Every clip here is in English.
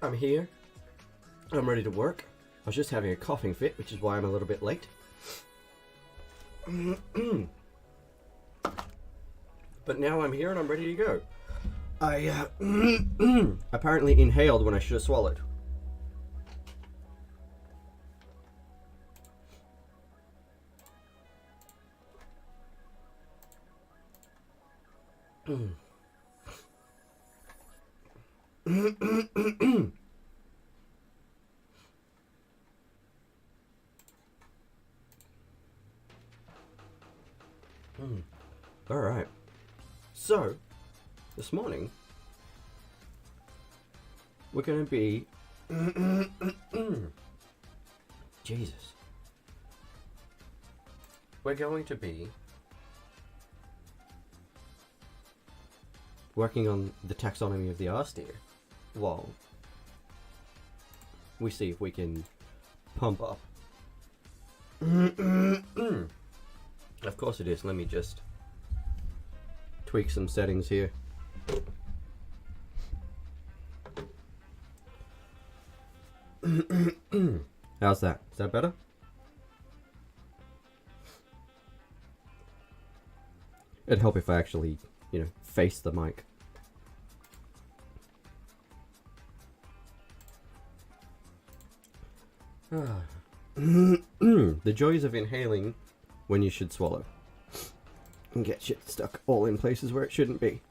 I'm here. I'm ready to work. I was just having a coughing fit, which is why I'm a little bit late. But now I'm here and I'm ready to go. I apparently inhaled when I should have swallowed. Alright. So, this morning, we're going to be... Jesus. We're going to be working on the taxonomy of the Assdeer while we see if we can pump up. Of course it is. Let me just tweak some settings here. How's that? Is that better? It'd help if I actually, face the mic. The joys of inhaling when you should swallow. And get shit stuck all in places where it shouldn't be.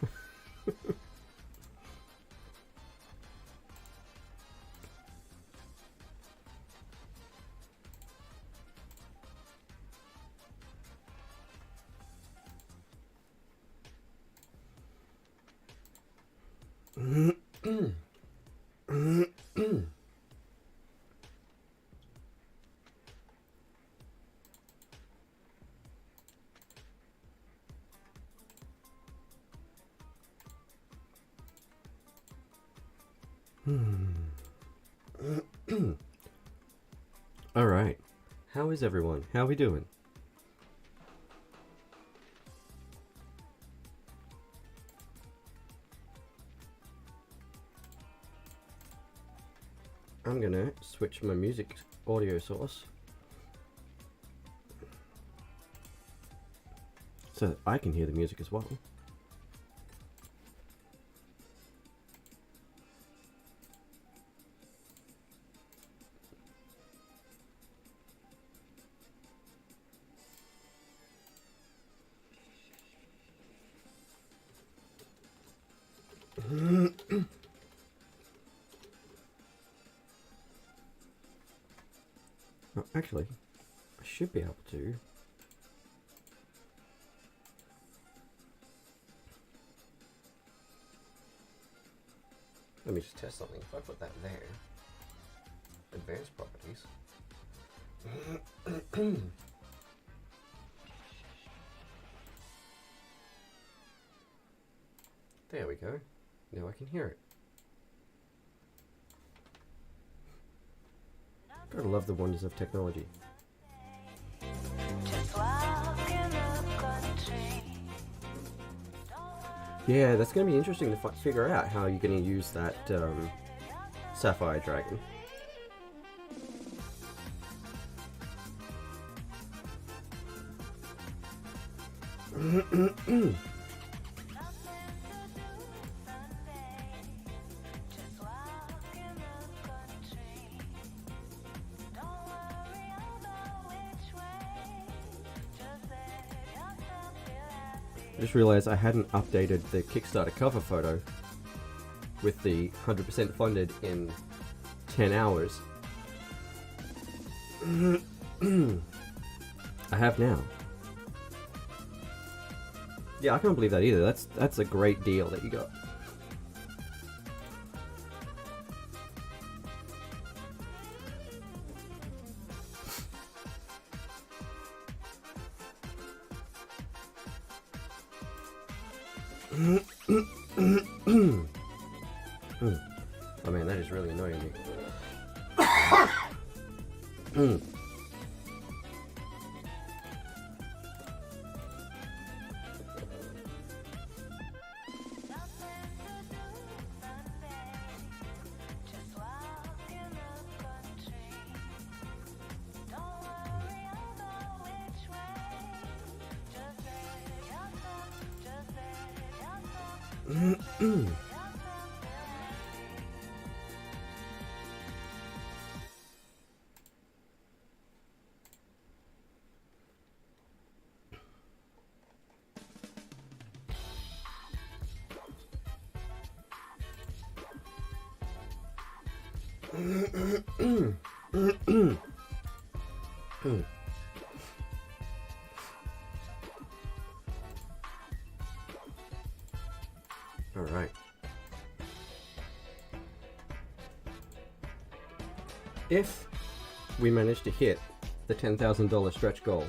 Alright. How is everyone? How are we doing? I'm gonna switch my music audio source so that I can hear the music as well. Oh, actually, I should be able to. Let me just test something. If I put that there, advanced properties. There we go. Now I can hear it. Gotta love the wonders of technology. Yeah, that's going to be interesting to figure out how you're going to use that sapphire dragon. I just realized I hadn't updated the Kickstarter cover photo with the 100% funded in 10 hours. I have now. Yeah, I can't believe that either. That's a great deal that you got. Oh man, that is really annoying me. All right. If we manage to hit the $10,000 stretch goal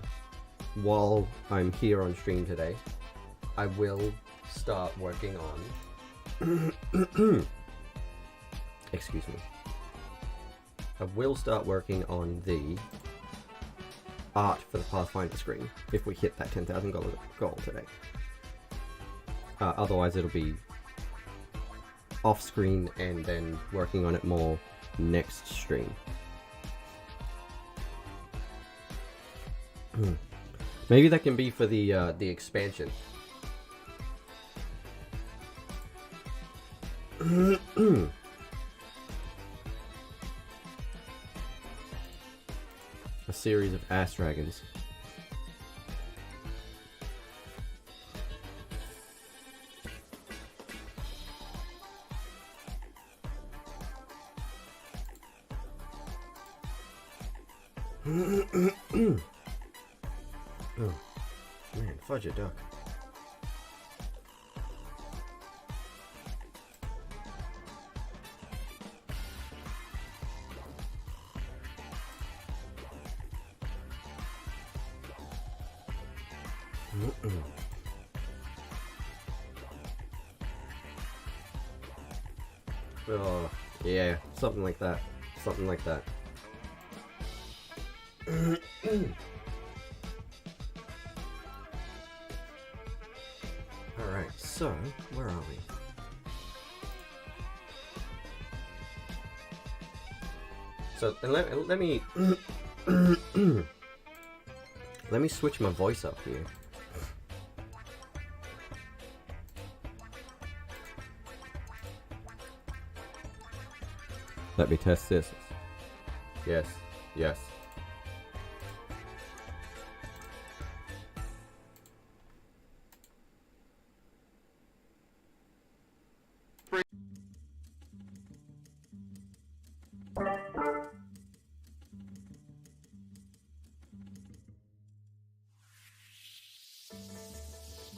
while I'm here on stream today, I will start working on excuse me. I will start working on the art for the Pathfinder screen if we hit that $10,000 goal today. Otherwise it'll be off screen and then working on it more next stream. Maybe that can be for the expansion. A series of ass dragons. Oh, man, fudge a duck. Oh, yeah, something like that. Something like that. Alright, so, where are we? So, let me... let me switch my voice up here. Let me test this. Yes, yes.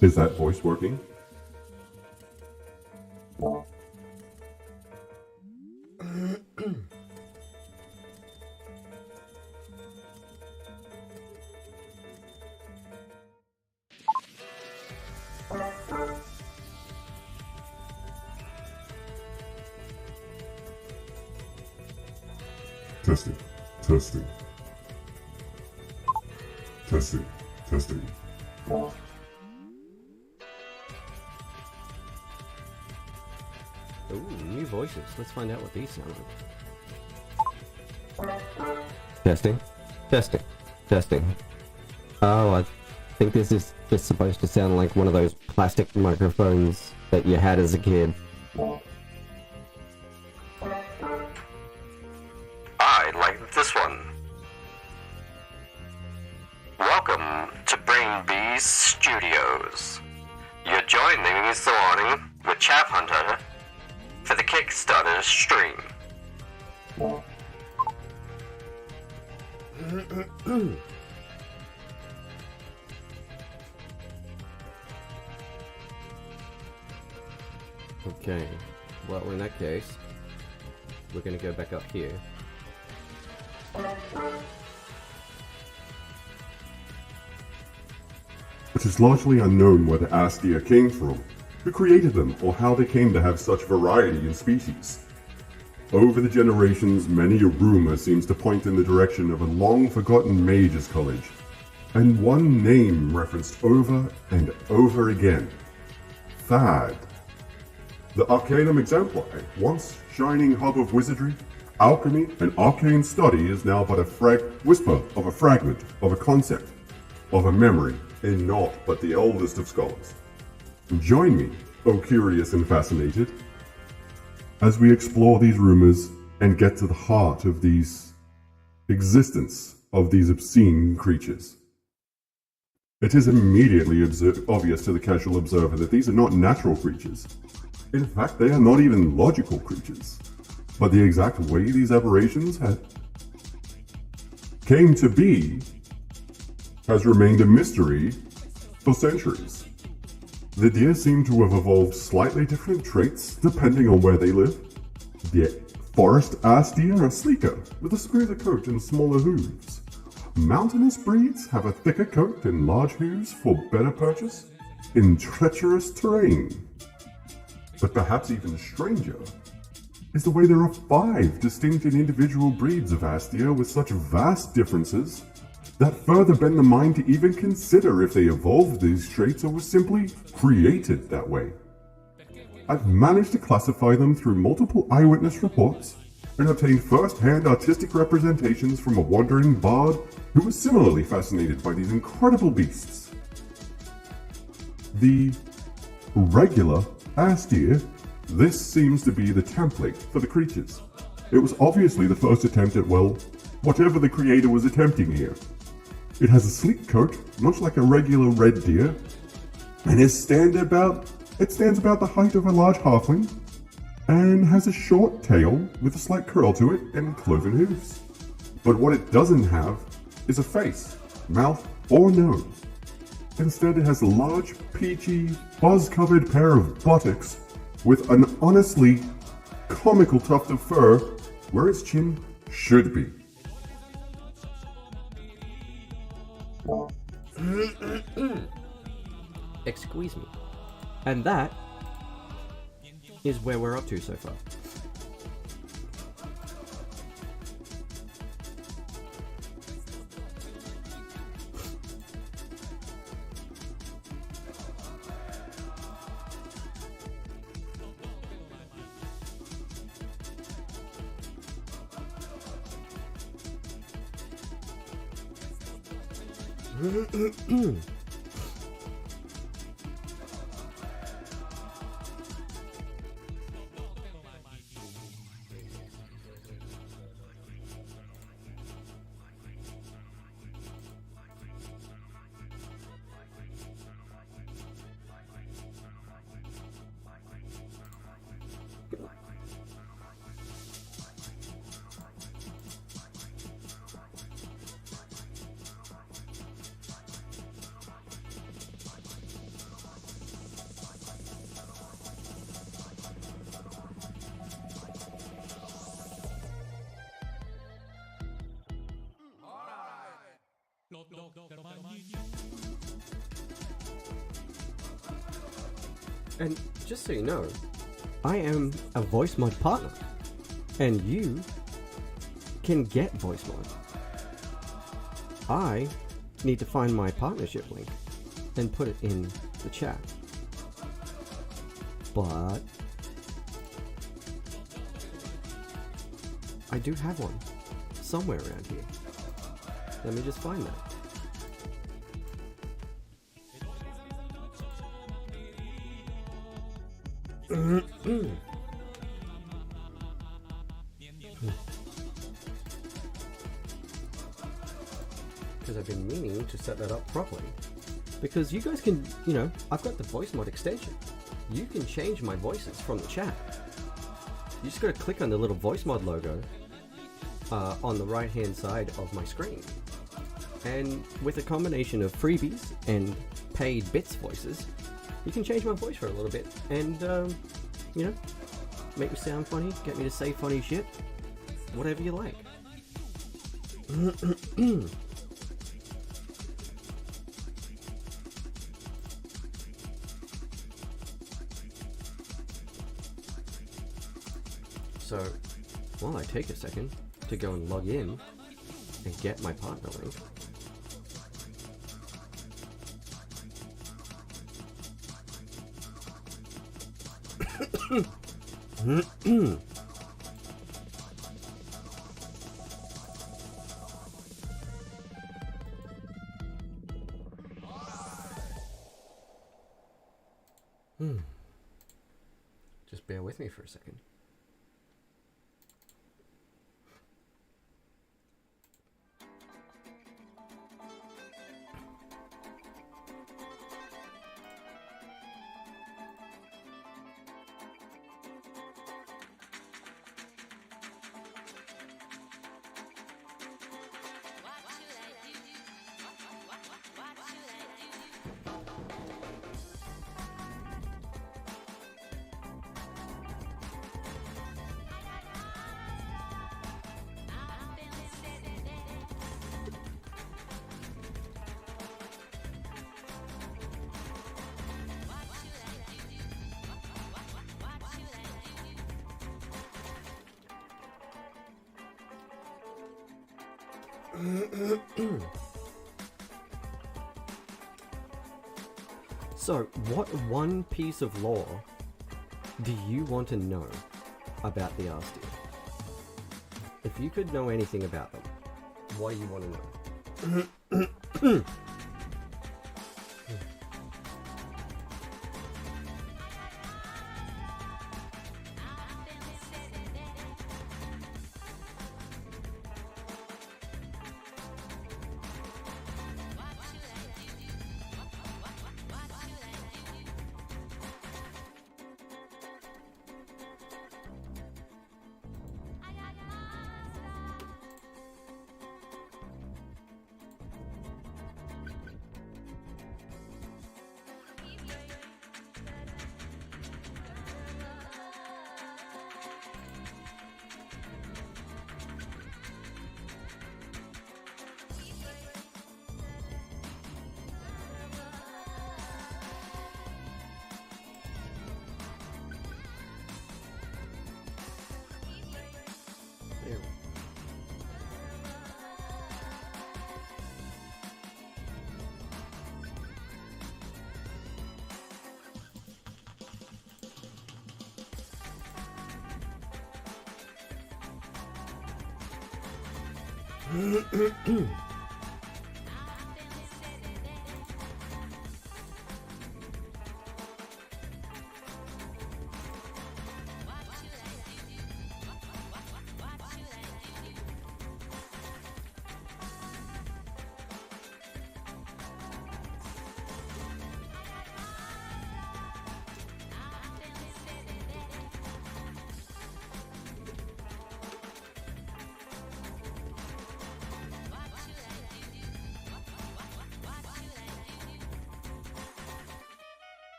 Is that voice working? Testing, testing, testing, testing. Ooh, new voices. Let's find out what these sound like. Testing, testing, testing. Oh, I think this is just supposed to sound like one of those plastic microphones that you had as a kid. I like this one. Welcome to Brain Bees Studios. You're joining this morning with Chav Hunter for the Kickstarter stream. Okay, well in that case, we're gonna go back up here. It is largely unknown where the Assdeer came from, who created them, or how they came to have such variety in species. Over the generations, many a rumor seems to point in the direction of a long-forgotten mage's college, and one name referenced over and over again: Thad. The Arcanum Exemplar, once shining hub of wizardry, alchemy, and arcane study, is now but a whisper of a fragment of a concept, of a memory, in naught but the eldest of scholars. Join me Oh, curious and fascinated? As we explore these rumors and get to the heart of these existence of these obscene creatures, it is immediately obvious to the casual observer that these are not natural creatures. In fact, they are not even logical creatures. But the exact way these aberrations came to be has remained a mystery for centuries. The deer seem to have evolved slightly different traits depending on where they live. The forest Assdeer are sleeker, with a smoother coat and smaller hooves. Mountainous breeds have a thicker coat and large hooves for better purchase in treacherous terrain. But perhaps even stranger is the way there are 5 distinct and individual breeds of Assdeer with such vast differences that further bend the mind to even consider if they evolved these traits or were simply created that way. I've managed to classify them through multiple eyewitness reports and obtained first-hand artistic representations from a wandering bard who was similarly fascinated by these incredible beasts. The regular Assdeer, this seems to be the template for the creatures. It was obviously the first attempt at, well, whatever the creator was attempting here. It has a sleek coat, much like a regular red deer, and it stands about the height of a large halfling, and has a short tail with a slight curl to it and cloven hooves. But what it doesn't have is a face, mouth, or nose. Instead, it has a large, peachy, fuzz-covered pair of buttocks with an honestly comical tuft of fur where its chin should be. Excuse me. And that is where we're up to so far. And just so you know, I am a voice mod partner, and you can get voice mod. I need to find my partnership link and put it in the chat. But I do have one somewhere around here. Let me just find that. Because I've been meaning to set that up properly. Because you guys can, you know, I've got the voice mod extension. You can change my voices from the chat. You just gotta click on the little voice mod logo on the right hand side of my screen. And with a combination of freebies and paid bits voices, you can change my voice for a little bit and, you know, make me sound funny, get me to say funny shit, whatever you like. So, while I take a second to go and log in and get my partner link, Just bear with me for a second. So, what one piece of lore do you want to know about the Assdeer? If you could know anything about them, what do you want to know?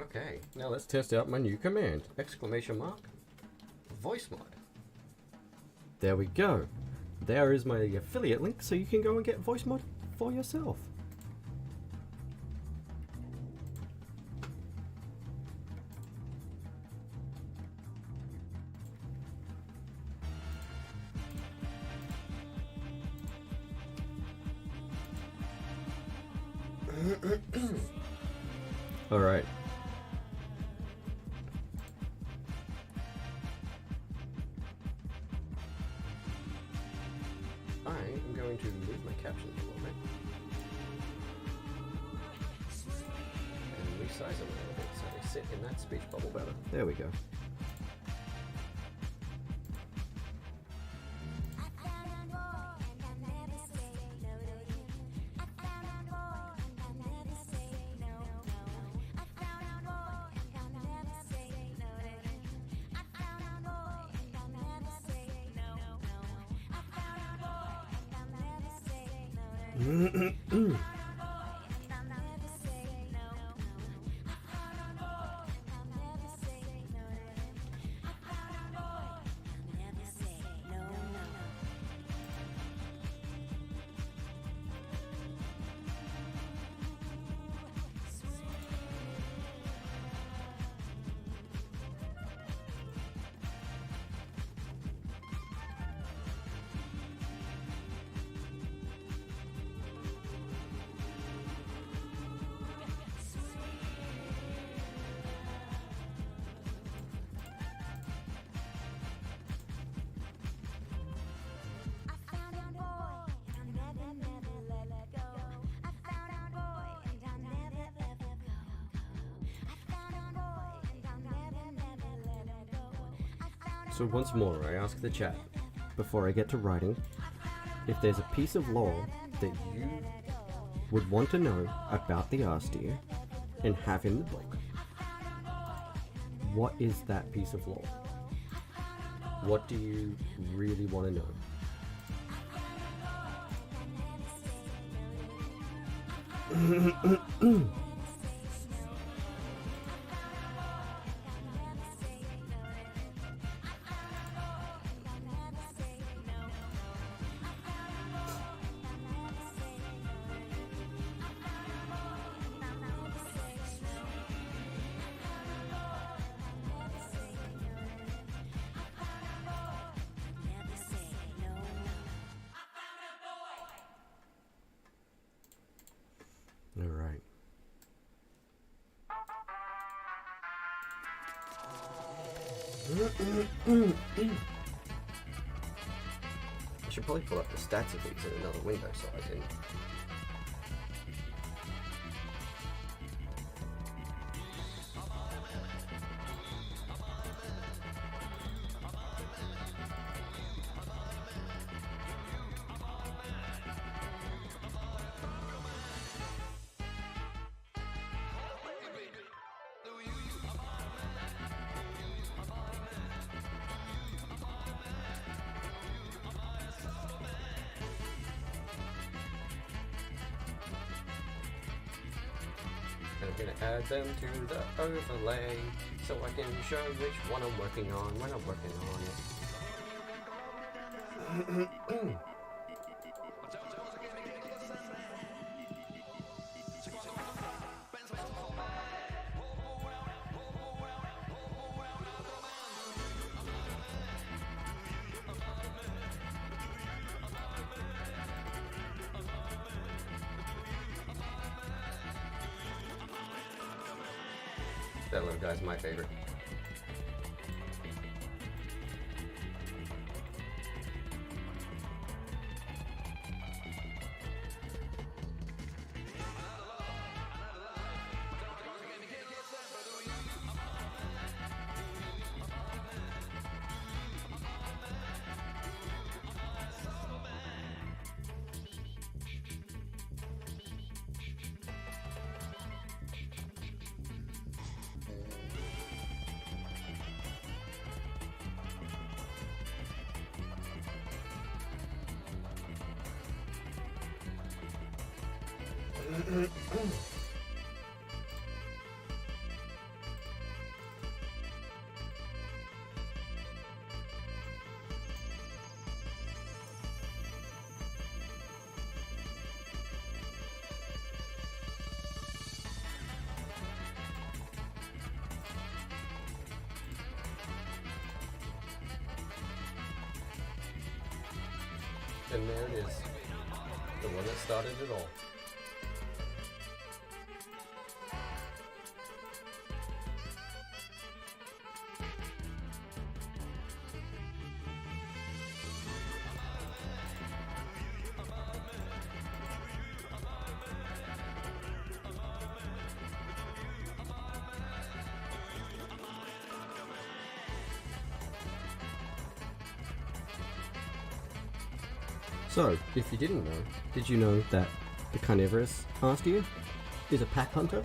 Okay, now let's test out my new command. Exclamation mark, voice mod. There we go. There is my affiliate link, so you can go and get voice mod for yourself. All right. I am going to move my captions a little bit and resize them a little bit so they sit in that speech bubble better. There we go. So once more, I ask the chat, before I get to writing, if there's a piece of lore that you would want to know about the Assdeer and have in the book. What is that piece of lore? What do you really want to know? All right. I should probably pull up the stats of these in another window so I can... I'm going to add them to the overlay so I can show which one I'm working on when I'm working on it. That little guy's my favorite. And there it is, the one that started it all. So, if you didn't know, did you know that the carnivorous Assdeer is a pack hunter?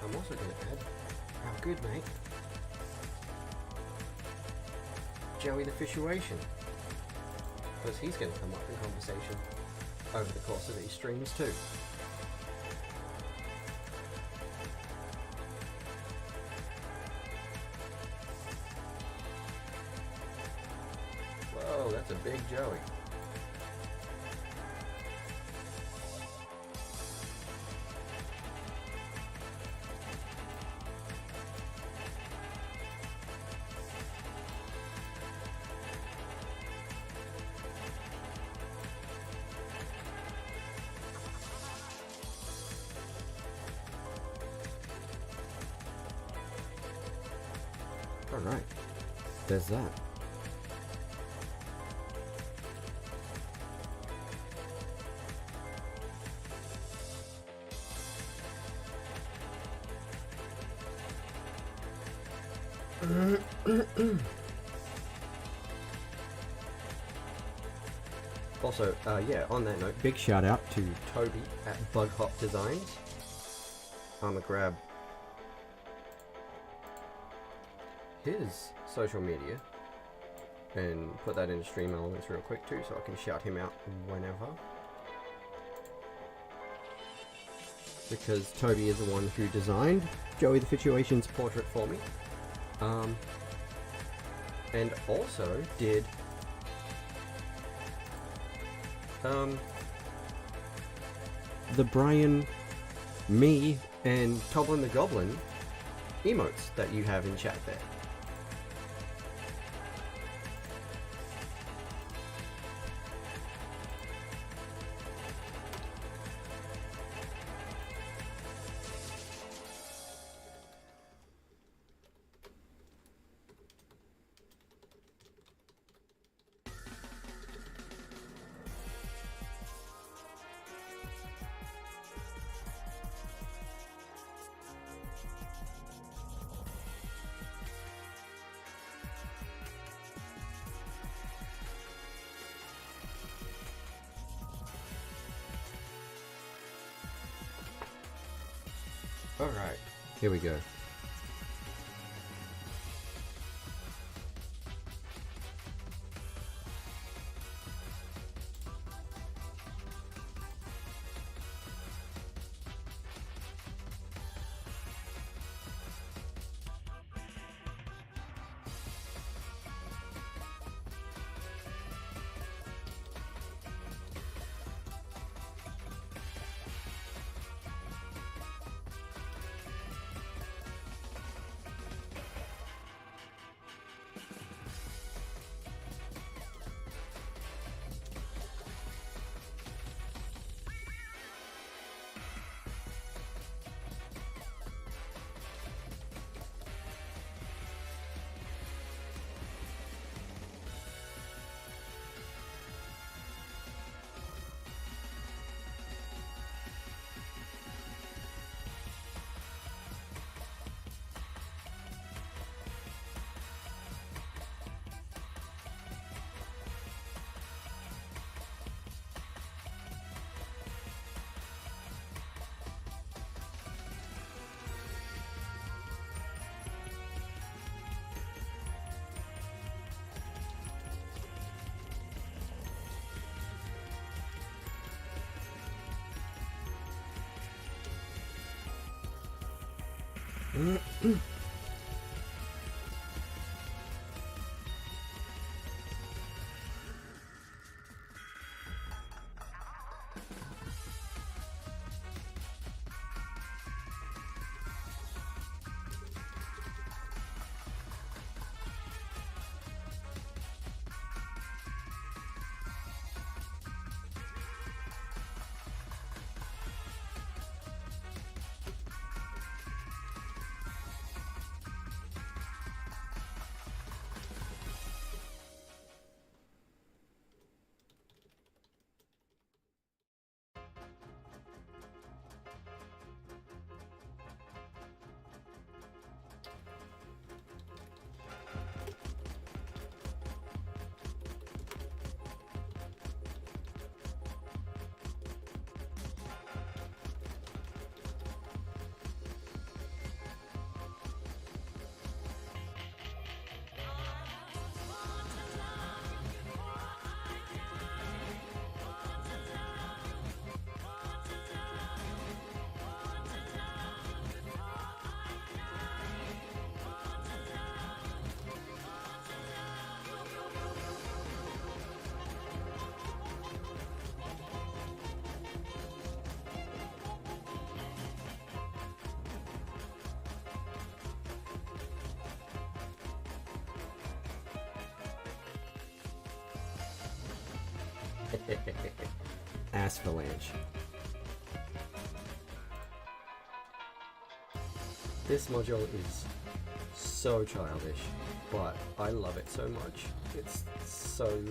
I'm also going to add our good mate, Joey the Fishuation, because he's going to come up in conversation over the course of these streams too. Oh, that's a big Joey. Alright, there's that. Also, yeah, on that note, big shout out to Toby at Bug Hop Designs. I'm gonna grab his social media and put that in stream elements real quick too, so I can shout him out whenever. Because Toby is the one who designed Joey the Situation's portrait for me. And also did the Brian, me, and Toblin the Goblin emotes that you have in chat there. Alright, here we go. Assdeer. This module is so childish, but I love it so much. It's so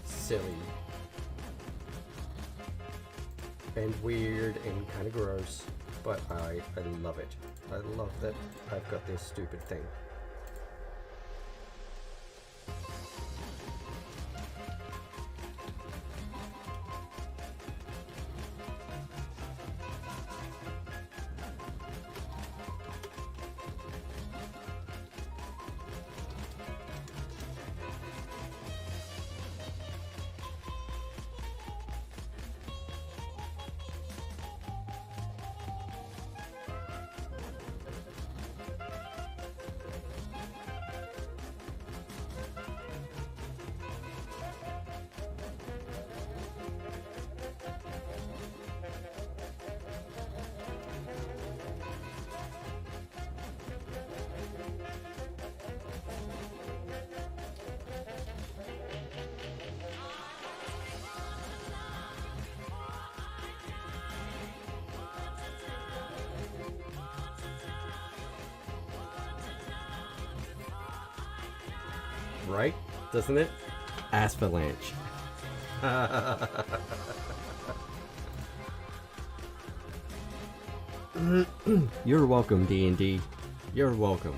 silly and weird and kind of gross, but I love it. I love that I've got this stupid thing. Right? Doesn't it? Assdeer. You're welcome, D&D. You're welcome.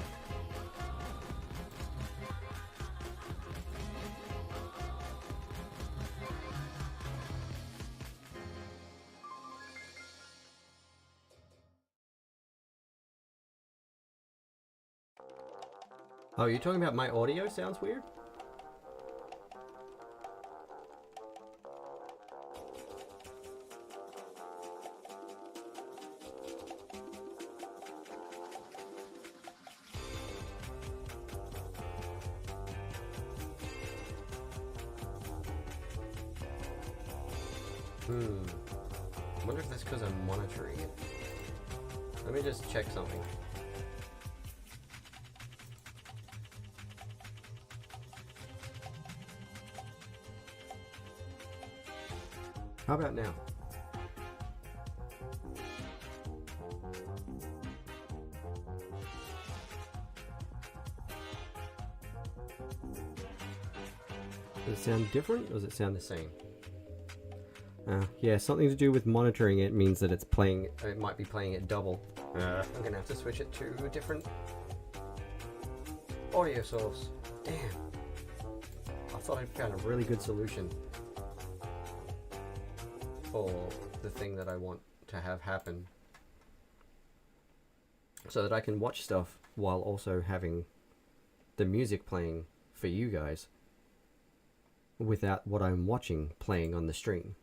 Oh, you're talking about my audio sounds weird? I wonder if that's because I'm monitoring it. Let me just check something. How about now? Does it sound different or does it sound the same? Yeah, something to do with monitoring it means that it's playing, it might be playing it double. I'm gonna have to switch it to a different audio source. Damn. I thought I'd found a really good solution for the thing that I want to have happen, so that I can watch stuff while also having the music playing for you guys without what I'm watching playing on the stream.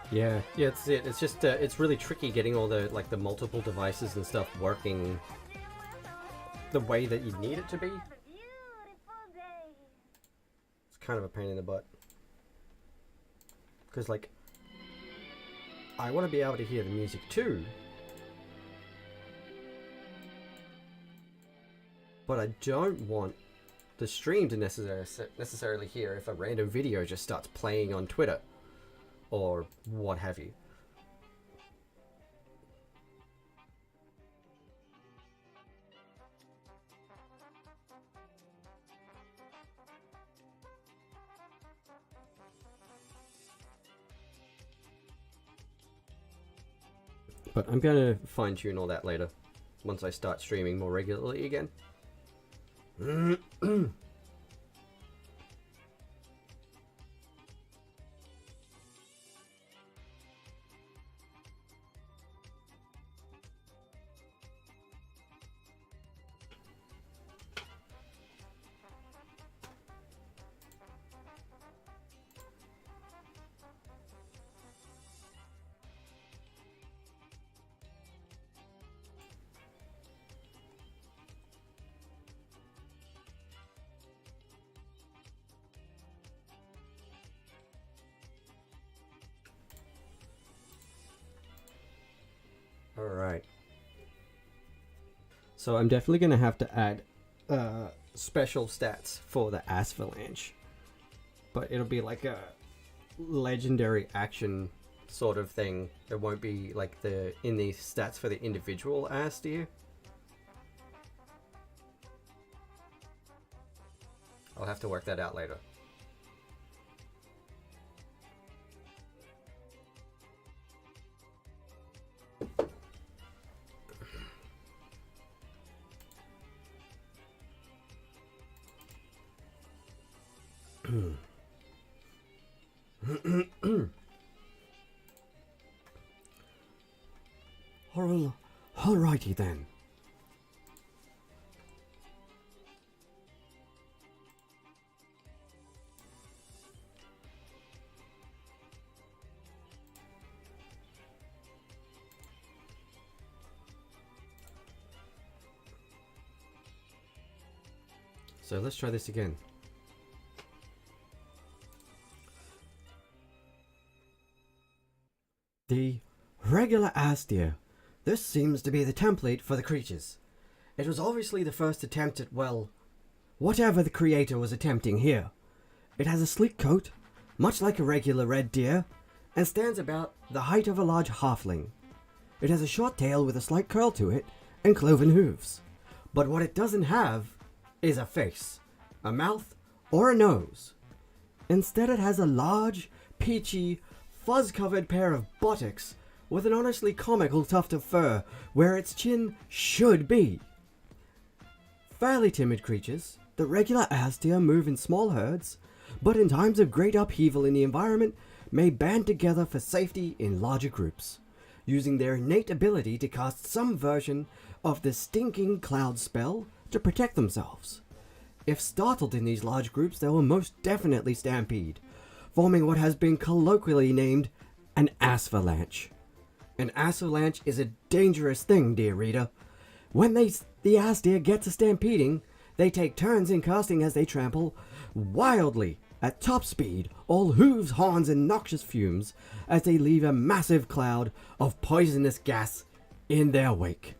Yeah, it's it. It's just it's really tricky getting all the like the multiple devices and stuff working the way that you need it to be. It's kind of a pain in the butt. Because like I want to be able to hear the music too, but I don't want the stream to necessarily hear if a random video just starts playing on Twitter or what have you. But I'm gonna fine tune all that later once I start streaming more regularly again. Alright. So I'm definitely going to have to add special stats for the Avalanche. But it'll be like a legendary action sort of thing. It won't be like the stats for the individual Assdeer. I'll have to work that out later. Alrighty then. So let's try this again. The regular Assdeer. This seems to be the template for the creatures. It was obviously the first attempt at, well, whatever the creator was attempting here. It has a sleek coat, much like a regular red deer, and stands about the height of a large halfling. It has a short tail with a slight curl to it, and cloven hooves. But what it doesn't have is a face, a mouth, or a nose. Instead it has a large, peachy, fuzz-covered pair of buttocks with an honestly comical tuft of fur where its chin should be. Fairly timid creatures, the regular Assdeer move in small herds, but in times of great upheaval in the environment may band together for safety in larger groups, using their innate ability to cast some version of the stinking cloud spell to protect themselves. If startled in these large groups, they will most definitely stampede, forming what has been colloquially named an Avalanche. An Avalanche is a dangerous thing, dear reader. When the Assdeer get to stampeding, they take turns in casting as they trample wildly at top speed, all hooves, horns, and noxious fumes as they leave a massive cloud of poisonous gas in their wake.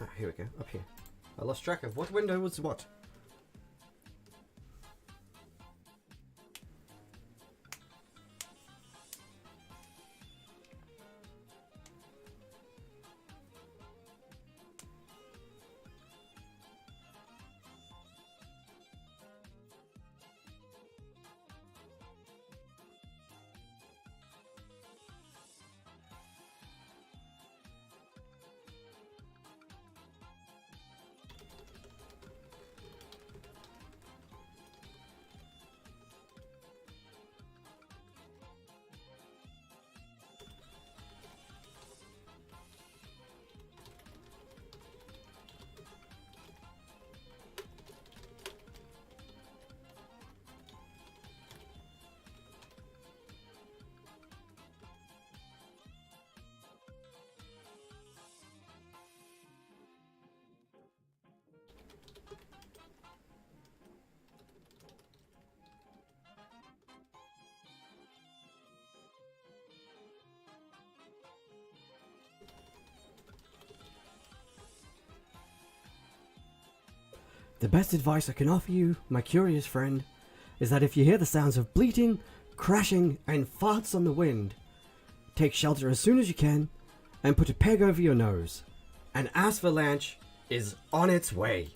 Ah, here we go. Up here. I lost track of what window was what. The best advice I can offer you, my curious friend, is that if you hear the sounds of bleating, crashing, and farts on the wind, take shelter as soon as you can, and put a peg over your nose. An avalanche is on its way.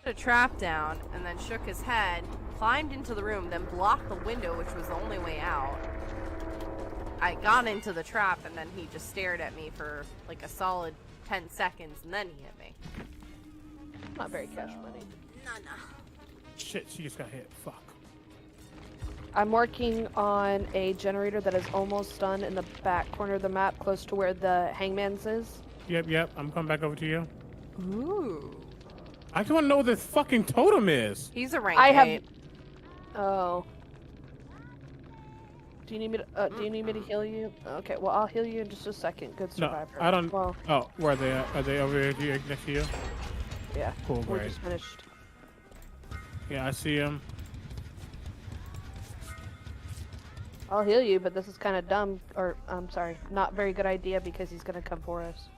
A trap down and then shook his head, climbed into the room, then blocked the window, which was the only way out. I got into the trap and then he just stared at me for like a solid 10 seconds and then he hit me. Not very cash money. No. Shit, she just got hit. Fuck. I'm working on a generator that is almost done in the back corner of the map, close to where the hangman's is. Yep. I'm coming back over to you. Ooh. I just want to know what this fucking totem is. He's a rank I have. 8. Oh. Do you need me to? Do you need me to heal you? Okay. Well, I'll heal you in just a second. Good No, survivor. I don't. Well, Oh, where are they at? Are they over here next to you? yeah. Cool, We're great. just finished. Yeah, I see him. I'll heal you, but this is kind of dumb, or I'm sorry, not very good idea because he's gonna come for us.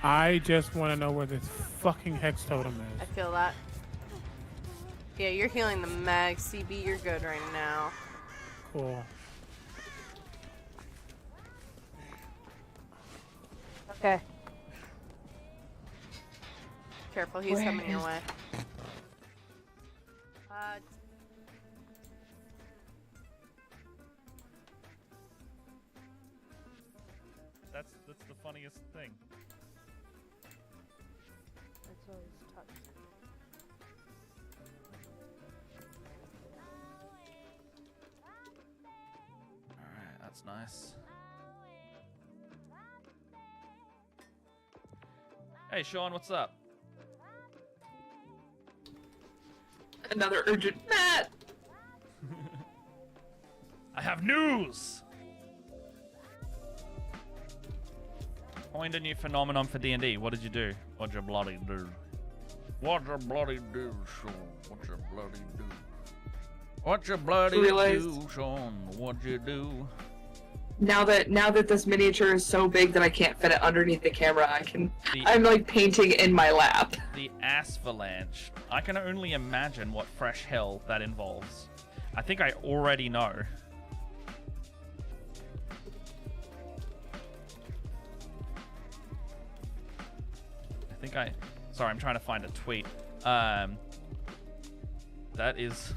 I just want to know where this fucking hex totem I is. feel that. Yeah, you're healing the mag. CB, you're good right now. Cool. Okay. Careful, he's Where coming your is- way. funniest thing. It's always tough. Alright, that's nice. Hey, Sean, what's up? Another urgent Matt. I have news! Coined a new phenomenon for D&D. What did you do? What'd you bloody do? What'd you bloody do, Sean? What'd you bloody do? What'd you bloody do, Sean? What'd you do? Now that this miniature is so big that I can't fit it underneath the camera, I'm like painting in my lap. The Assdeer. I can only imagine what fresh hell that involves. I think I already know. Sorry, I'm trying to find a tweet. That's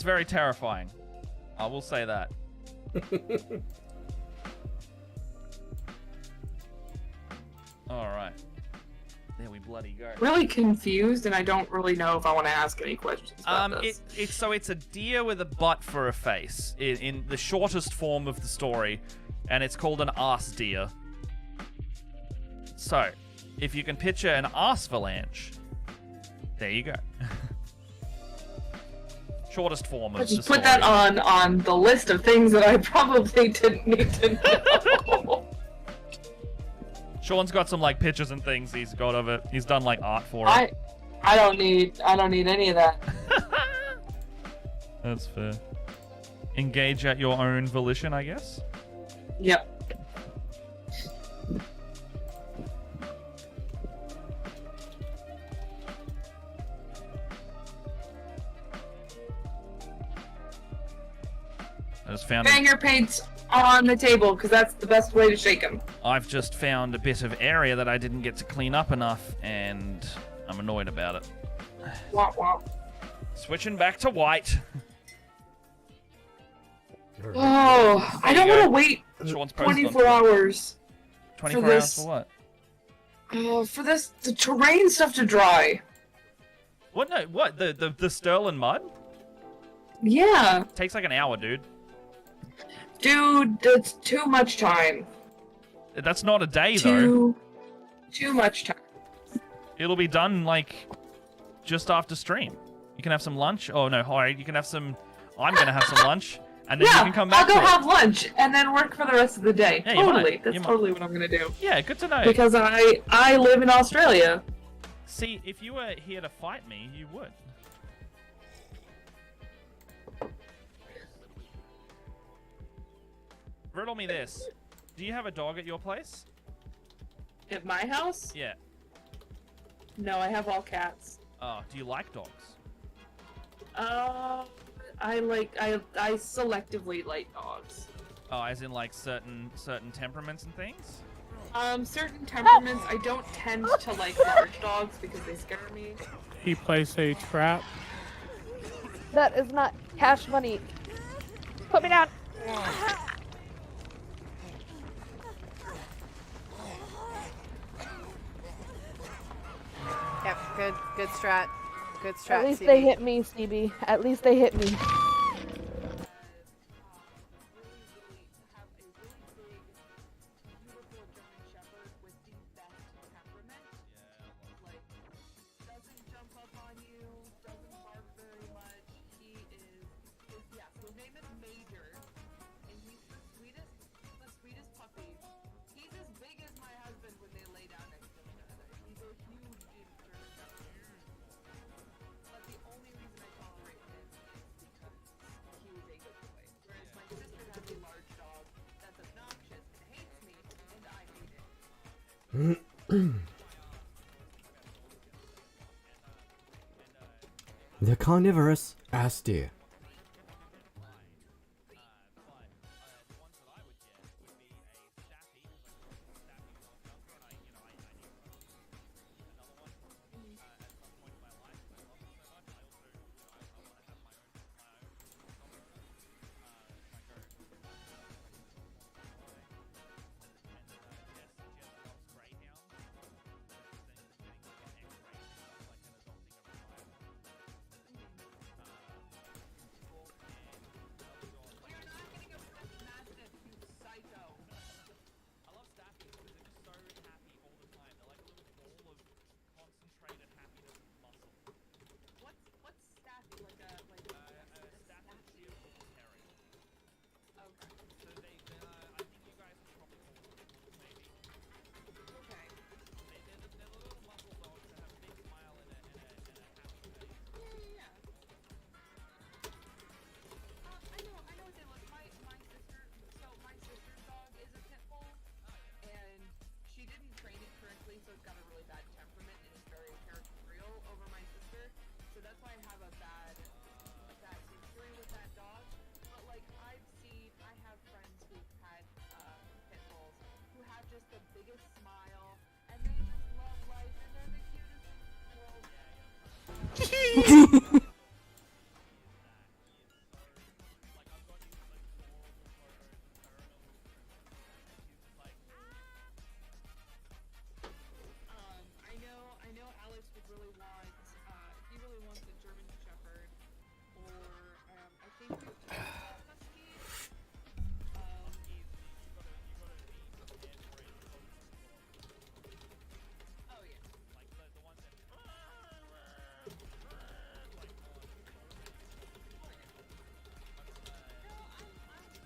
very terrifying. I will say that. Alright. There we bloody go. Really confused, and I don't really know if I want to ask any questions about this. It's a deer with a butt for a face in the shortest form of the story, and it's called an Assdeer. So, if you can picture an Assdeer, there you go. Shortest form of the story. Just put that on the list of things that I probably didn't need to know. Sean's got some like pictures and things he's got of it. He's done like art for it. I don't need any of that. That's fair. Engage at your own volition, I guess. Yep. I just found Banger paints on the table, because that's the best way to shake them. I've just found a bit of area that I didn't get to clean up enough, and I'm annoyed about it. Womp womp. Switching back to white. Oh, I don't want to wait Sean's posted 24 hours. 24 for hours this. for what? For the terrain stuff to dry. What? No, what? The Sterling mud? Yeah. Takes like an hour, dude. Dude, that's too much time. That's not a day, though. Too much time. It'll be done, like, just after stream. You can have some lunch. Oh, no, alright, you can have some... I'm gonna have some lunch, and then you can come back I'll go to it. have lunch, and then work for the rest of the day. Yeah, totally. you That's might. totally what I'm gonna do. Yeah, good to know. Because I live in Australia. See, if you were here to fight me, you would. Riddle me this. Do you have a dog at your place? At my house? Yeah. No, I have all cats. Oh, do you like dogs? I selectively like dogs. Oh, as in like certain temperaments and things? Certain temperaments. I don't tend to like large dogs because they scare me. He placed a trap. That is not cash money. Put me down. Yep, good strat. Good strat, At least CB. they hit me, CB. At least they hit me. The carnivorous Assdeer. I know Alex would really want, he really wants a German Shepherd, or, I think Huskies. Oh yeah. Like the ones that.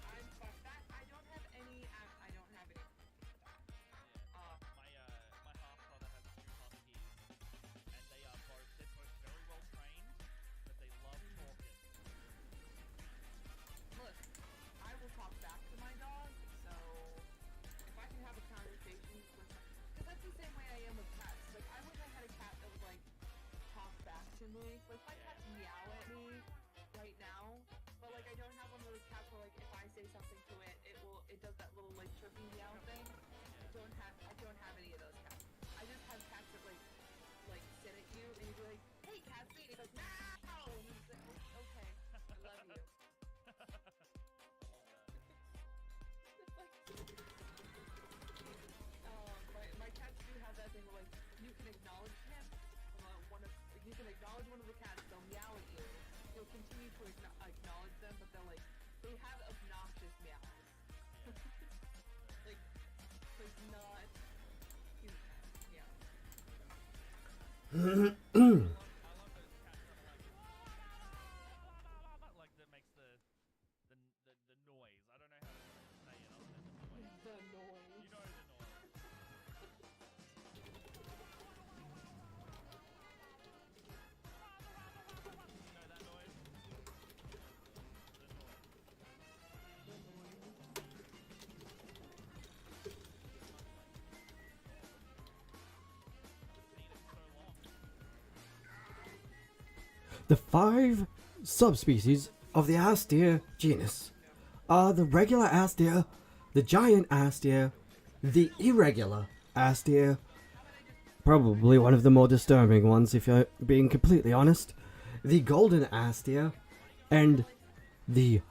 I'm fucked. That I don't have any. I don't have any. My half brother has two huskies, and they are both very well trained, but they love talking. Look, I will talk back to my dog. So if I can have a conversation with, because that's the same way I am with cats. Like I wish I had a cat that would like talk back to me. Like my cats meow at me right now, but like I don't have one of those cats where like if I say something to it, it does that little like chirpy meow thing. I don't have any of those cats. I just have cats that like sit at you and you'd be like, hey Catsy, and it goes meow. And you say, oh, okay, I love you. My cats do have that thing where like you can acknowledge him. You can acknowledge one of the cats. They'll meow at you. You'll continue to acknowledge them, but they have obnoxious meows. Like there's not. Yeah. Like that makes the noise. I don't know how to say it other than the noise. The noise. You know the noise. You know that noise? The 5 subspecies of the Assdeer genus are the regular Assdeer, the giant Assdeer, the irregular Assdeer, probably one of the more disturbing ones if you're being completely honest, the golden Assdeer, and the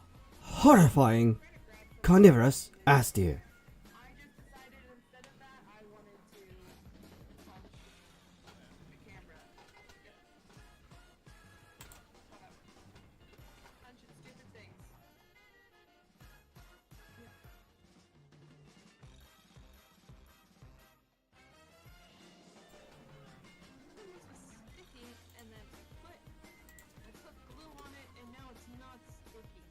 horrifying carnivorous Assdeer. I just decided instead of that, I wanted to punch the camera. Punching stupid things. Yeah. This was sticky, and then I put glue on it, and now it's not sticky.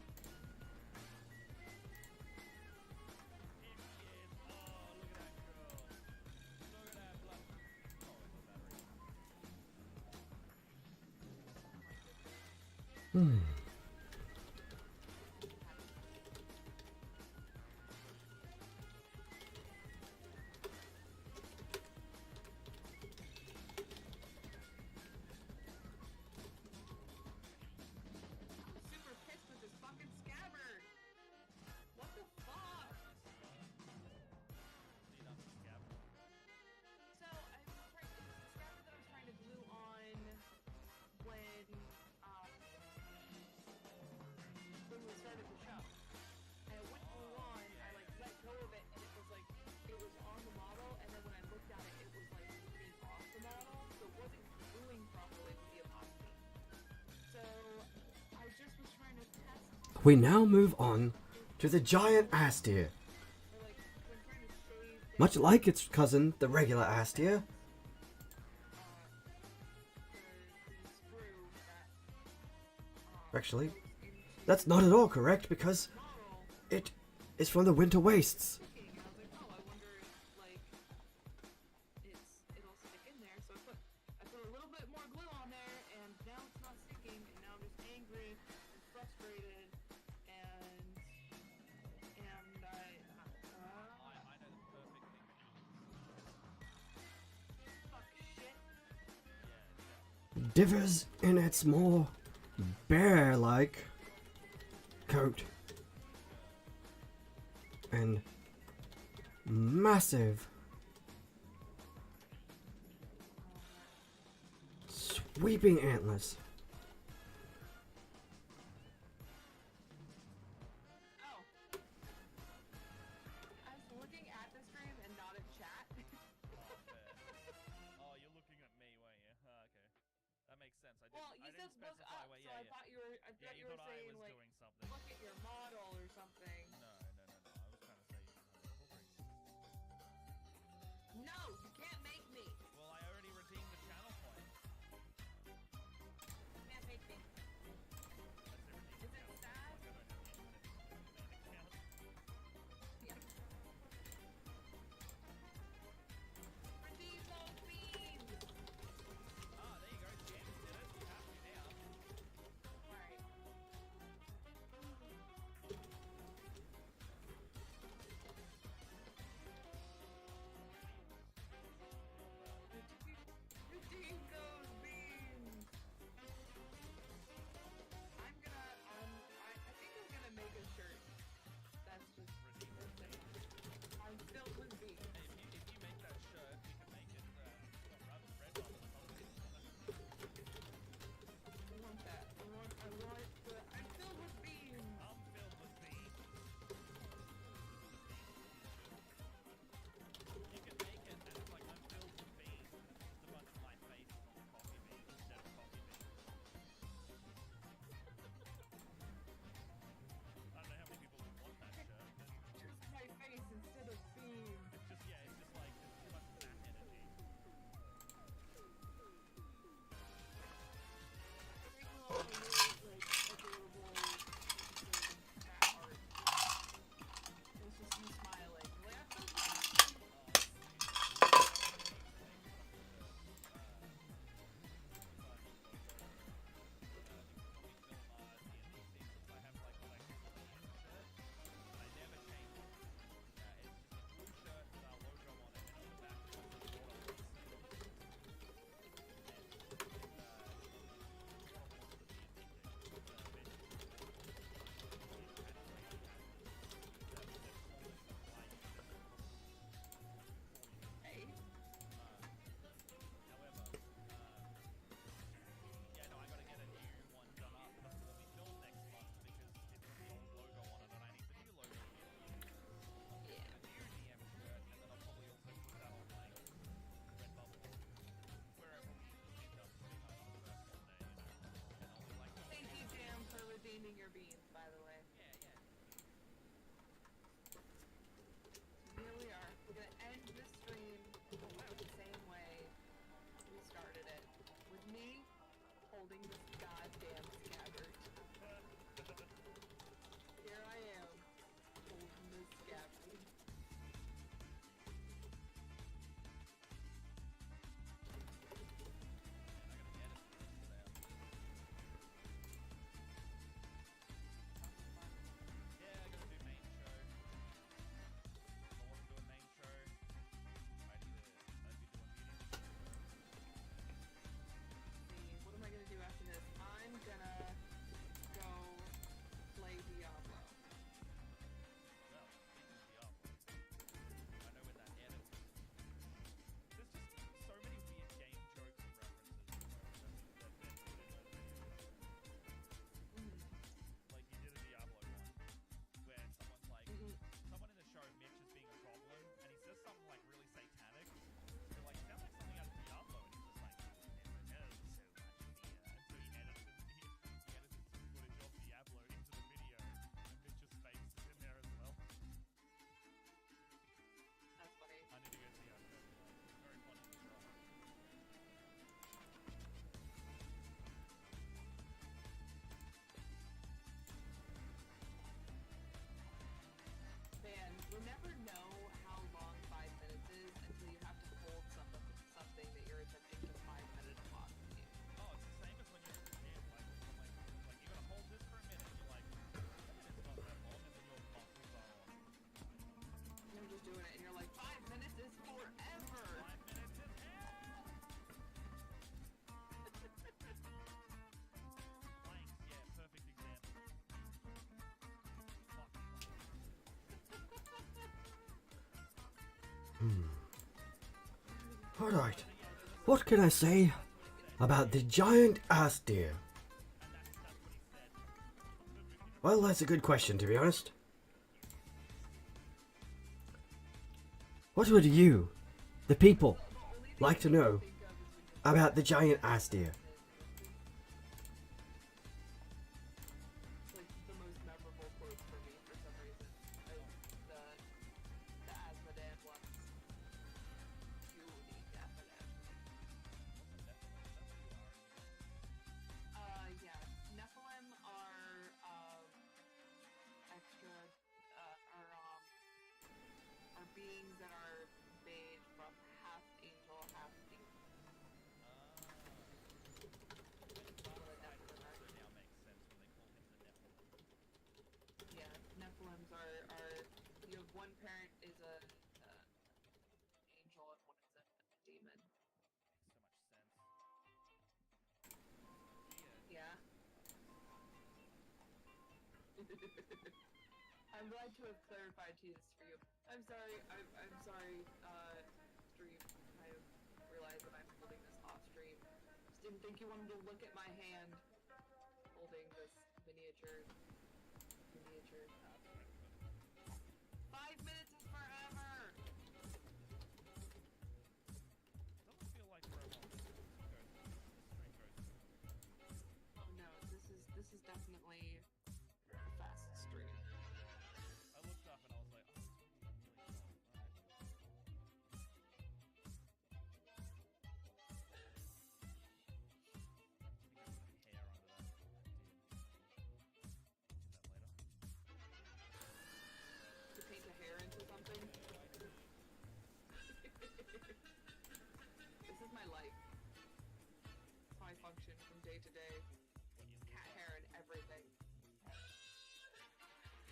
Super pissed with this fucking scabbard. What the fuck? So I was trying. It was the scabbard that I was trying to glue on when we started the show. And it wouldn't glue on. I like let go of it, and it was on the model. And then when I looked at it, it was like being off the model, so it wasn't gluing properly with the epoxy. So I just was trying to test. We now move on to the giant Assdeer. Like when trying to shave Much like its cousin, the regular Assdeer, the screw that actually, that's not at all correct because it is from the winter wastes. sticking, and I was like, oh, I wonder if like it'll stick in there. So I put a little bit more glue on there, and now it's not sticking, and now I'm just angry and frustrated, and I know the perfect thing. fuck shit. Differs in its more bear-like coat and massive sweeping antlers. Well, I you didn't said look specify up, what- so yeah, I yeah. thought you were. I Yeah, thought you you were thought I saying was like, doing something. look at your model or something. No. I was trying to say you can have level 3. No, you can't make me. Well, I already redeemed the channel point. You can't make me. That's the redeemed Is it channel sad? point. Like, I don't have the infinite account. Yeah. Redeem those beans. Ah, there you go. James did it. You have to now. Alright. Redeem those beans. I think I'm gonna make a shirt. That's just Redeem those beans. I'm filled with beans. Hey, if you make that shirt, we can make it red bubble or something. I want that. I want the I'm filled with beans. I'm filled with beans. You can make it and it's like I'm filled with beans. It's a bunch of my faces on the coffee beans instead of coffee beans. I don't know how many people would want that shirt. But Just my face instead of beans. it's just it's just like there's too much fat energy. All the really, adorable cat art. It's just you smiling. Like, I feel I gotta get a new one done up before we film next month because it's got the old logo on it and I need the new logo. I'll get a new DM shirt and then I'll probably also put that on like Redbubble wherever we meet up pretty much the first one day, and I'll be like, Thank you, Jam, for redeeming your beans, by the way. yeah. Here we are. We're gonna end this stream the same way we started it. With me holding this goddamn scabbard. Here I am, holding this scabbard. Yeah, I gotta do main show. If I wasn't doing main show, I'd be doing meetings. See, what am I gonna do after this? I'm gonna go play Diablo. Well, speaking of Diablo, I know when that ends. There's just so many weird game jokes and references that been put in those videos. Like you did a Diablo one, where someone's like, someone in the show, Mitch, is being a goblin, and he says something like really satanic. You're like, sounds like something out of Diablo, and he's just like, never knows so much fear. And so he edited some footage of Diablo into the video, and Mitch's face is in there as well. That's funny. I need to go see how it goes. It's very funny to draw. Man, you never know how long 5 minutes is until you have to hold something that you're attempting to 5-minute plot with you. Oh, it's the same as when you're a kid. Like you gotta hold this for a minute. And you're like, a minute's not that long, and then your muscles are on. You're just doing it, and you're like, 5 minutes is forever! 5 minutes is hell. Planks, yeah, perfect example. Fuck. Alright, what can I say about the giant Assdeer? Well, that's a good question, to be honest. What would you, the people, like to know about the giant Assdeer? I'm glad to have clarified this for you. I'm sorry, I'm sorry, stream. I realize that I'm holding this off stream. Just didn't think you wanted to look at my hand holding this miniature. 5 minutes is forever! Doesn't feel like forever. Oh no, this is definitely a fast stream. I looked up and I was like, oh, it's really cool. Alright. Hair under that. Do that later. To paint a hair into something. This is my life. How I function from day to day. Cat hair and everything.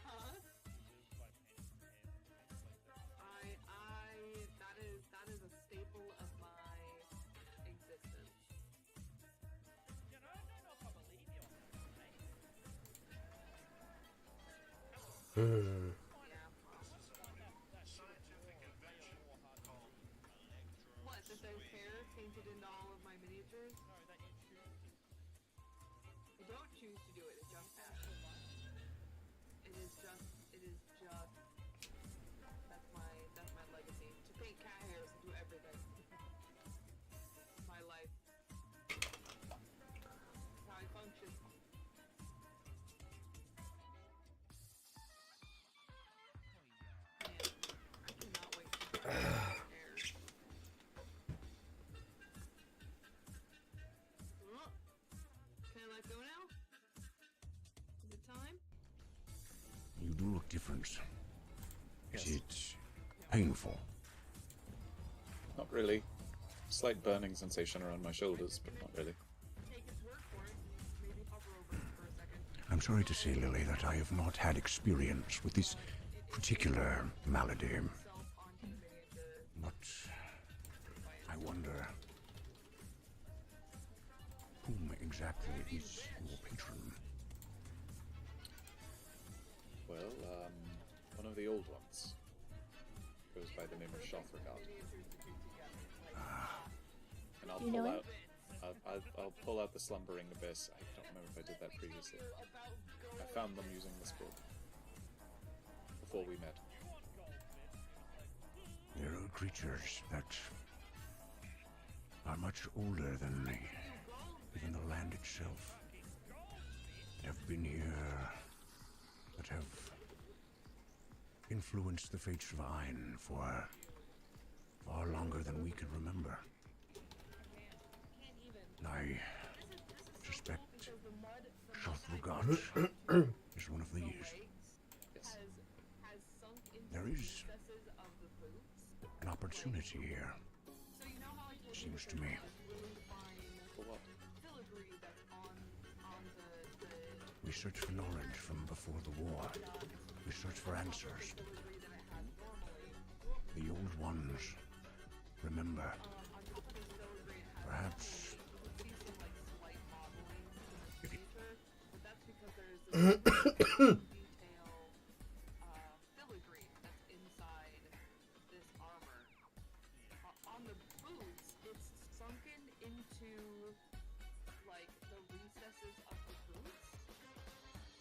Huh? That is a staple of my existence. You know, I don't know if I believe you on that, mate. Yeah. What, that there's hair painted into all of my miniatures? No, that you choose to. I don't choose to do it, it just happens. It is just that's my legacy. To paint cat hairs and do everything. My life. That's how I function. Man, I cannot wait to try hairs. Oh, can I let go now? Is it time? You do look different. Is it painful? Not really. Slight burning sensation around my shoulders, but not really. Take its word for it. Maybe hover over it for a second. I'm sorry to say, Lily, that I have not had experience with this particular malady. Self onto the miniature. But I wonder whom exactly is your patron? Well, one of the old ones. Goes by the name of Drivethrurpg. And I'll pull out. I'll pull out the Slumbering Abyss. I don't remember if I did that previously. I found them using this book before we met. There are creatures that are much older than even the land itself. Have been here, that have influenced the fates of Ayn for far longer than we can remember. I suspect Drivethrurpg is one of these. Yes. There is an opportunity here, seems to me. For what? We search for knowledge from before the war. We search for answers. The old ones remember. Perhaps filigree that's inside this armor. On the boots, it's sunken into like the recesses of the boots.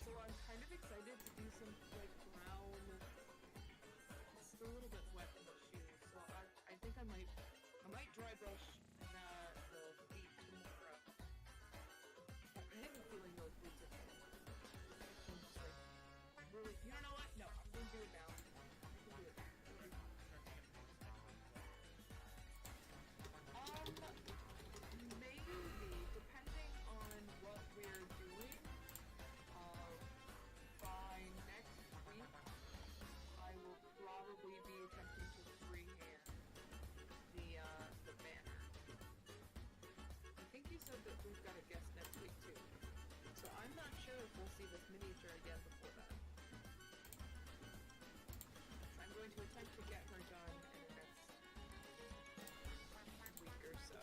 So I'm kind of excited to do some like brown. It's a little bit wet in the shoes, so I think I might dry brush the feet tomorrow. I have a feeling those boots are cold. I'm just like, really, you know what? No, I'm gonna do it now. I'm gonna do it. Maybe, depending on what we're doing, by next week, I will probably be attempting to freehand the banner. I think you said that we've got a guest next week too, so I'm not sure if we'll see this miniature again before that. I'm going to attempt to get her done in the next week or so.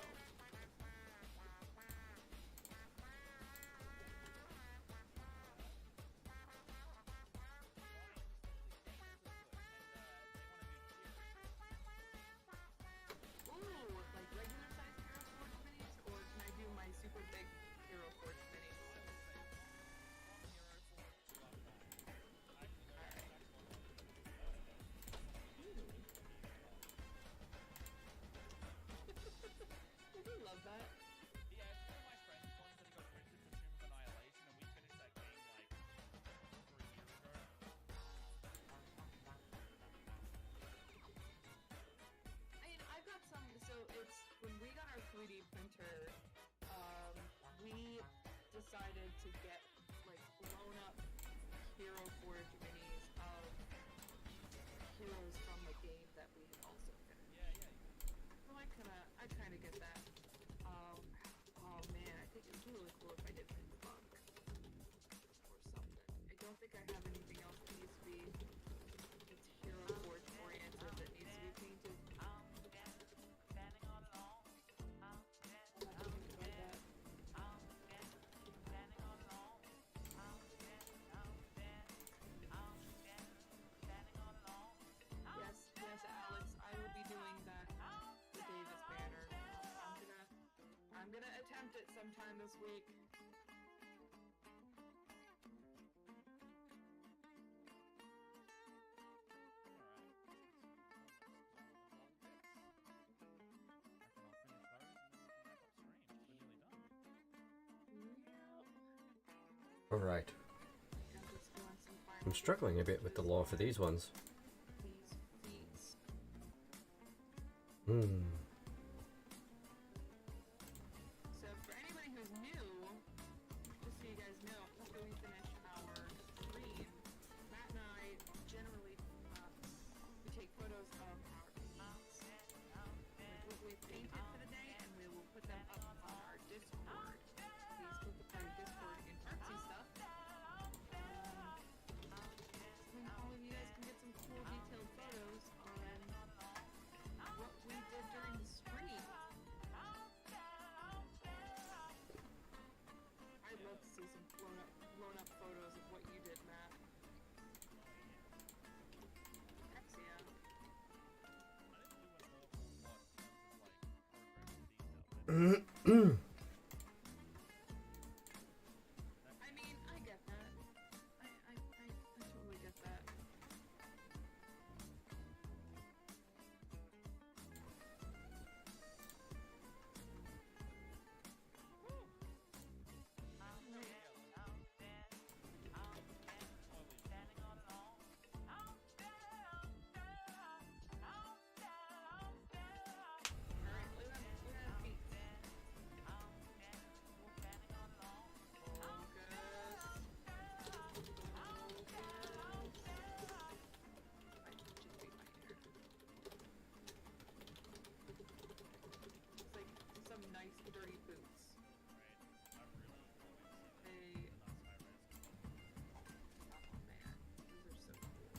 decided to get like blown up Hero Forge minis of heroes from the game that we had also finished. So I kinda get that. Oh man, I think it'd be really cool if I did Pink Bug or something. I don't think I have anything else that needs to be Hero Forge oriented that needs to be painted. I'll have to think about that. Yes, Alex, I will be doing that, the Davis banner. I'm gonna attempt it sometime this week. Alright. I'm struggling a bit with the lore for these ones. So for anybody who's new, just so you guys know, after we finish our stream, Matt and I generally we take photos of our paints, like what we've painted for the day, and we will put them up on our Discord. Please click the part of Discord in artsy stuff. So then all of you guys can get some cool detailed photos on what we did during the stream. I'd love to see some blown up photos of what you did, Matt. Hex yeah. I mean, I get that. I totally get that. Nice dirty boots. They... Oh man, those are so cool.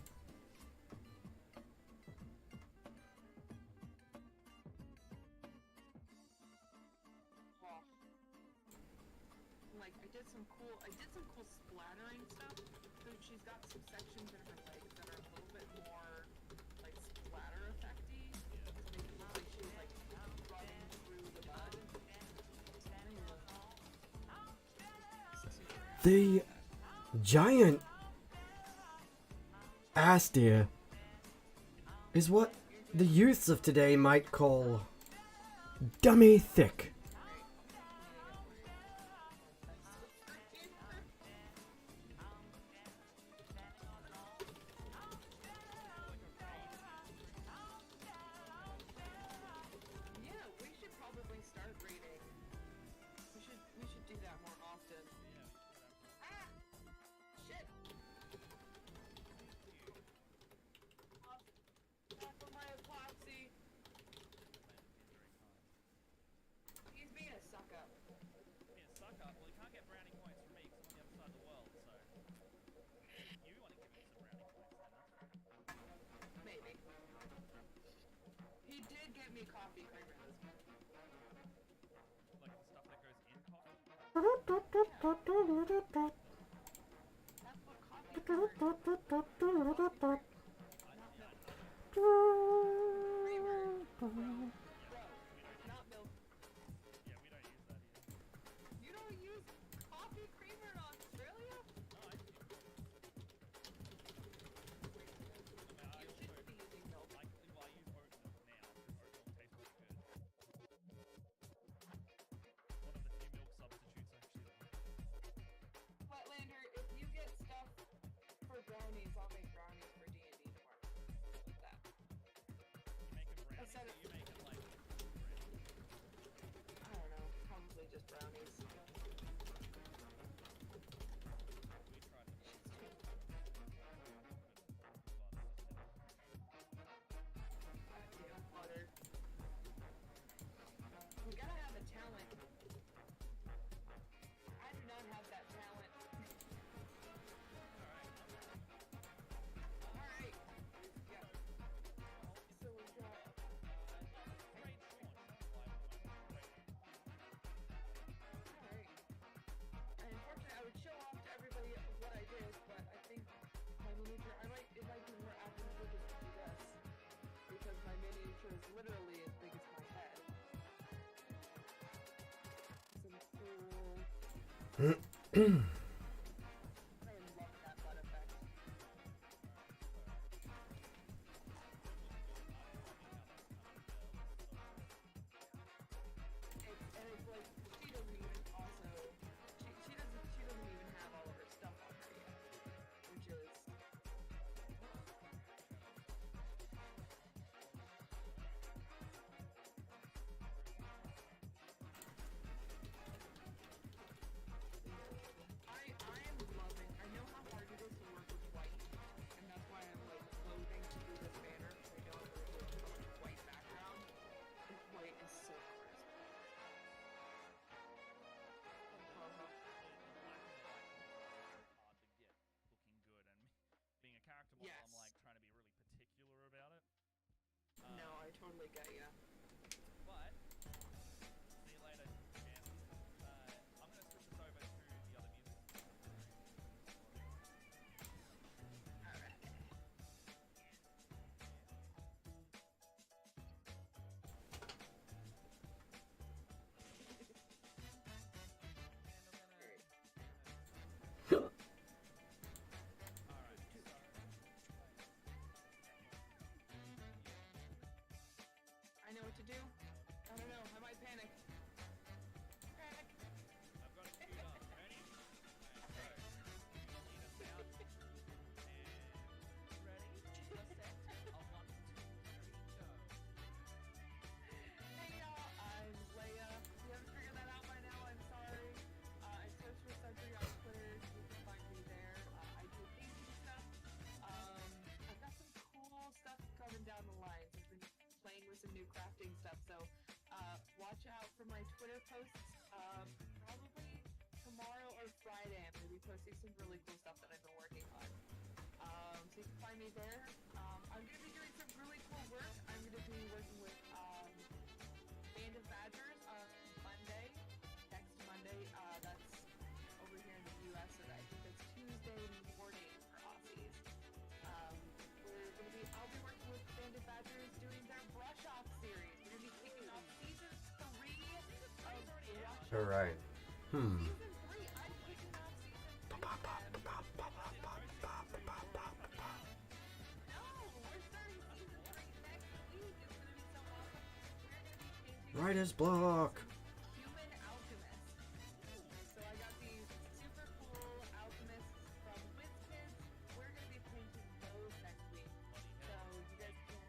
Wow. Like I did some cool splattering stuff. So she's got some sections in her legs that are a little bit more like splatter effecty. To make it look like she was like running through the mud. The giant Assdeer is what the youths of today might call dummy thick. Brownies, I'll make brownies for D&D tomorrow. Like that. Instead of, I don't know, probably just brownies. was literally as big as my head. Some cool. I love that butt effect. And it's like she doesn't even also she doesn't even have all of her stuff on her yet, which is I am loving. I know how hard it is to work with white, and that's why I'm like loathing to do this banner because I know I'm going to do a white background. This white is so crisp. Hard to get looking good, and being a character model, Yes. I'm like trying to be really particular about it. No, I totally get ya. But see you later, man. I'm gonna switch this over to the other music. Alright. I know what to do. I don't know. I might panic. Panic. I've got it queued up. Ready? Alright, so you need a sound. And ready? Set. A 1, 2, 3, go. Hey y'all, I'm Leia. If you haven't figured that out by now, I'm sorry. I'm Search for Sentry on Twitter. You can find me there. I do D&D stuff. I've got some cool stuff coming down the line. I've been playing with some new crafting stuff, so watch out for my Twitter posts. Probably tomorrow or Friday, I'm going to be posting some really cool stuff that I've been working on. So you can find me there. I'm going to be doing some really cool work. I'm going to be working with Band of Badgers on Monday, next Monday. That's over here in the US, so I think that's Tuesday morning for Aussies. I'll be working with Band of Badgers doing their Brush Off series. We're going to be kicking off season 3 of Brush Off. Alright. Season 3, I'm kicking off season 3. No, we're starting season 3 next week. It's going to be so awesome. We're going to be painting Writer's block! human alchemists. So I got these super cool alchemists from WizKids. We're going to be painting those next week. So you guys can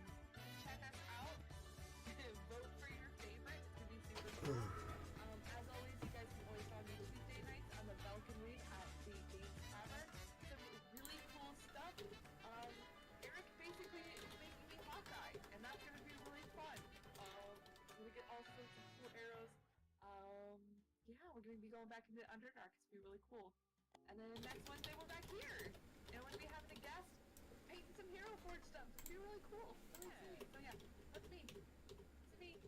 check us out. Vote for your favorite. It's going to be super cool. As always, you guys can always find me Tuesday nights on the balcony at the Games Tavern. Some really cool stuff. Eric basically is making me Hawkeye, and that's going to be really fun. I'm going to get all sorts of cool arrows. Yeah, we're going to be going back into Underdark. It's going to be really cool. And then next Wednesday, we're back here. And we're going to be having a guest painting some Hero Forge stuff. It's going to be really cool. Really sweet. So yeah, that's me. It's me.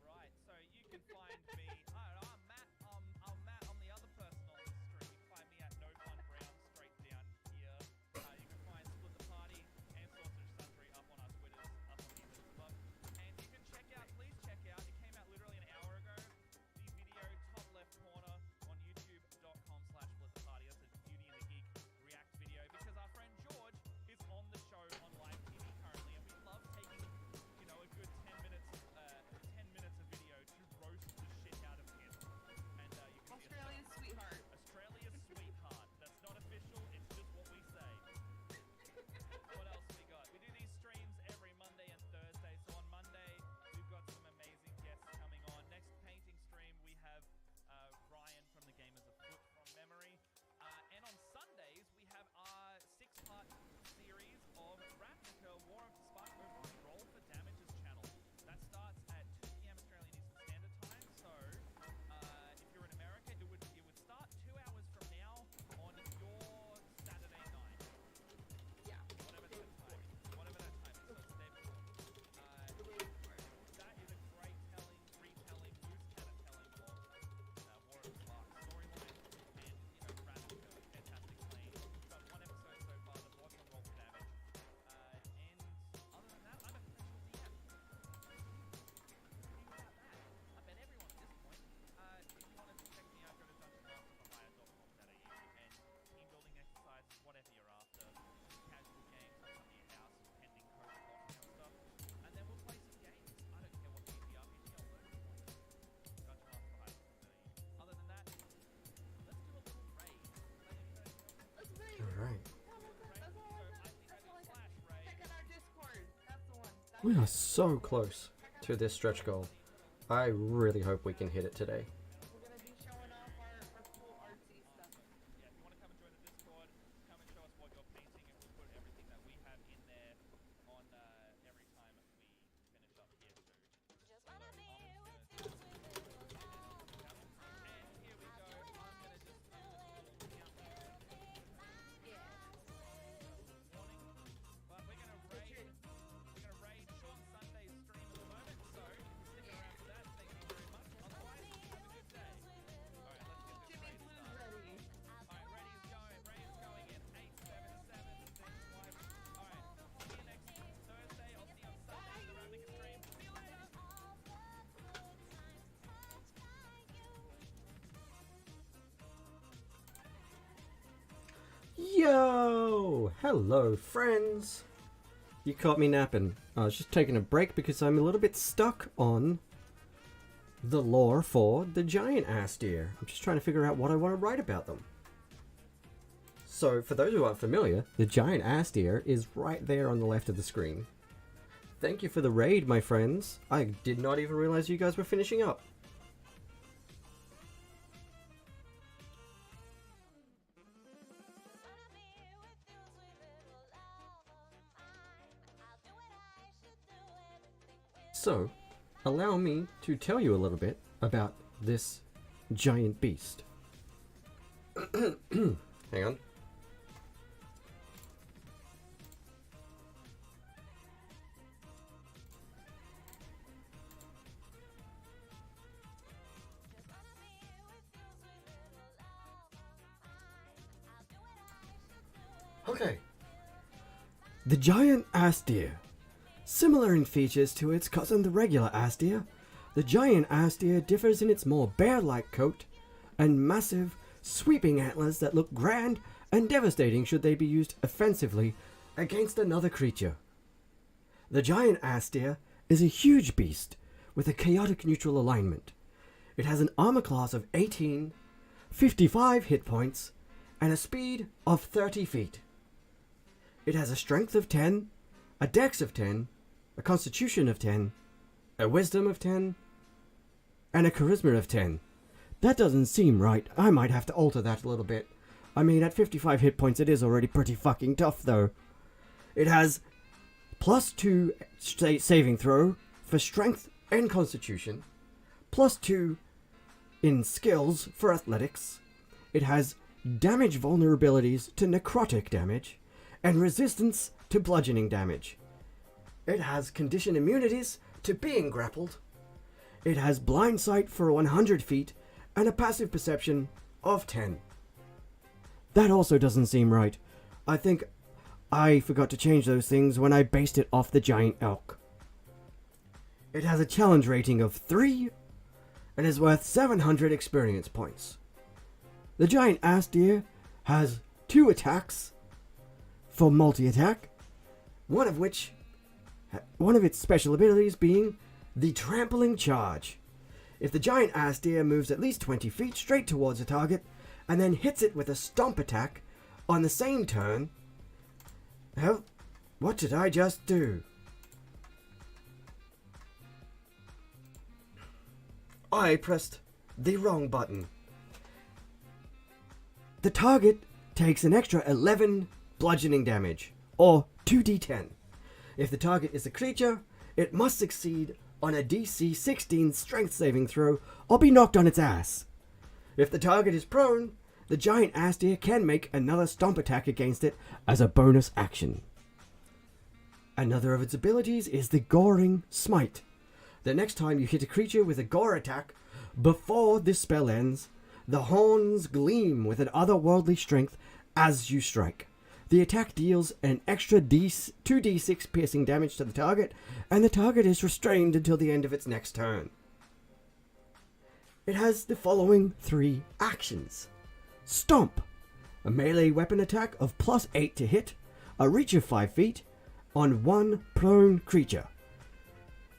Alright, so you can find me. I'm Matt. I'm Matt. I'm the other person on the stream. You can find me at No Fun Brown straight down here. You can find Split the Party and Sorcerer Sundry up on our Twitters, up on the Facebook. And you can please check out, it came out literally an hour ago, the video top left corner on youtube.com/splittheparty. That's a Beauty and the Geek React video, because our friend George is on the show on live TV currently, and we love taking, a good 10 minutes of video to roast the shit out of We are so close to this stretch goal. I really hope we can hit it today. We're gonna be showing off our cool artsy stuff. Yeah, if you want to come and join the Discord, come and show us what you're painting, and we'll put everything that we have in there on every time we finish up here too. And here we go. I'm gonna just but we're gonna raid Sean Sunday's stream at the moment, so stick around for that. Thank you very much. Otherwise, have a good day. Alright, let's get this raid started. Alright, ready is going. Raid is going in 877. Alright, see you next Thursday. I'll see you on Sunday in the Ravnica stream. See you later. Yo! Hello, friends! You caught me napping. I was just taking a break because I'm a little bit stuck on the lore for the giant Assdeer. I'm just trying to figure out what I want to write about them. So, for those who aren't familiar, the giant Assdeer is right there on the left of the screen. Thank you for the raid, my friends. I did not even realize you guys were finishing up. So, allow me to tell you a little bit about this giant beast. Hang on. Okay. The giant Assdeer. Similar in features to its cousin the regular Assdeer, the giant Assdeer differs in its more bear-like coat and massive, sweeping antlers that look grand and devastating should they be used offensively against another creature. The giant Assdeer is a huge beast with a chaotic neutral alignment. It has an armor class of 18, 55 hit points, and a speed of 30 feet. It has a strength of 10, a dex of 10, a constitution of 10, a wisdom of 10, and a charisma of 10. That doesn't seem right. I might have to alter that a little bit. I mean, at 55 hit points, it is already pretty fucking tough, though. It has +2 saving throw for strength and constitution, +2 in skills for athletics. It has damage vulnerabilities to necrotic damage, and resistance to bludgeoning damage. It has condition immunities to being grappled. It has blind sight for 100 feet and a passive perception of 10. That also doesn't seem right. I think I forgot to change those things when I based it off the giant elk. It has a challenge rating of 3 and is worth 700 experience points. The giant Assdeer has 2 attacks for multi-attack, one of its special abilities being the trampling charge. If the giant Assdeer moves at least 20 feet straight towards a target and then hits it with a stomp attack on the same turn. Hell, what did I just do? I pressed the wrong button. The target takes an extra 11 bludgeoning damage, or 2d10. If the target is a creature, it must succeed on a DC 16 strength saving throw or be knocked on its ass. If the target is prone, the giant Assdeer can make another stomp attack against it as a bonus action. Another of its abilities is the Goring Smite. The next time you hit a creature with a gore attack, before this spell ends, the horns gleam with an otherworldly strength as you strike. The attack deals an extra 2d6 piercing damage to the target, and the target is restrained until the end of its next turn. It has the following 3 actions. Stomp, a melee weapon attack of +8 to hit, a reach of 5 feet, on 1 prone creature.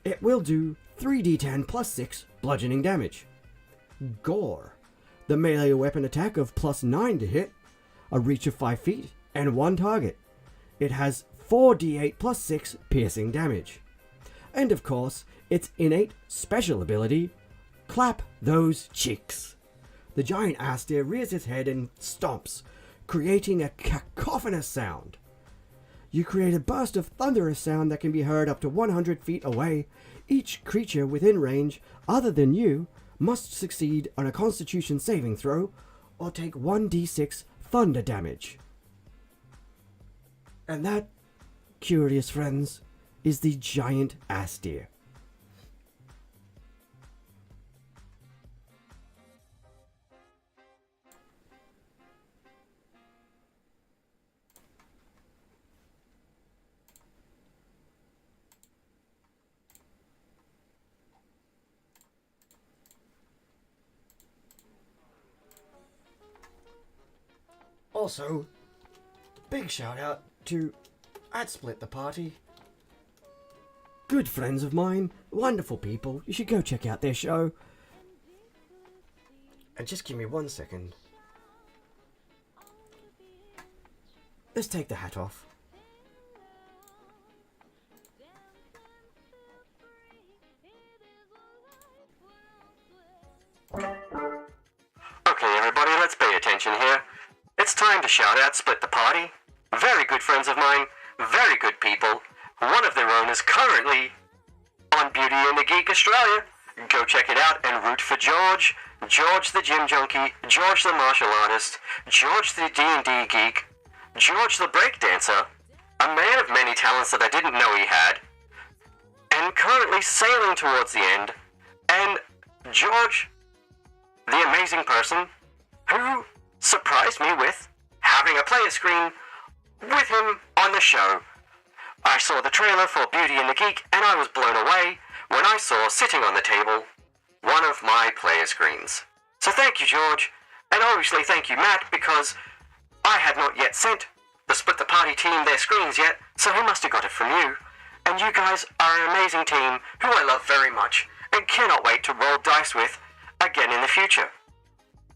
It will do 3d10 +6 bludgeoning damage. Gore, the melee weapon attack of +9 to hit, a reach of 5 feet, and 1 target. It has 4d8 +6 piercing damage. and of course, its innate special ability, clap those cheeks. The giant Assdeer rears its head and stomps, creating a cacophonous sound. You create a burst of thunderous sound that can be heard up to 100 feet away. Each creature within range, other than you, must succeed on a Constitution saving throw or take 1d6 thunder damage. And that, curious friends, is the giant Assdeer. Also, big shout out to Split the Party. Good friends of mine, wonderful people. You should go check out their show. And just give me 1 second. Let's take the hat off. Okay, everybody, let's pay attention here. It's time to shout out Split the Party. Very good friends of mine, very good people. One of their own is currently on Beauty and the Geek Australia. Go check it out and root for George. George the Gym Junkie, George the Martial Artist, George the D&D Geek, George the Breakdancer, a man of many talents that I didn't know he had, and currently sailing towards the end, and George, the amazing person, who surprised me with having a player screen with him on the show. I saw the trailer for Beauty and the Geek, and I was blown away when I saw sitting on the table one of my player screens. So thank you, George, and obviously thank you, Matt, because I had not yet sent the Split the Party team their screens yet, so he must have got it from you. And you guys are an amazing team who I love very much and cannot wait to roll dice with again in the future.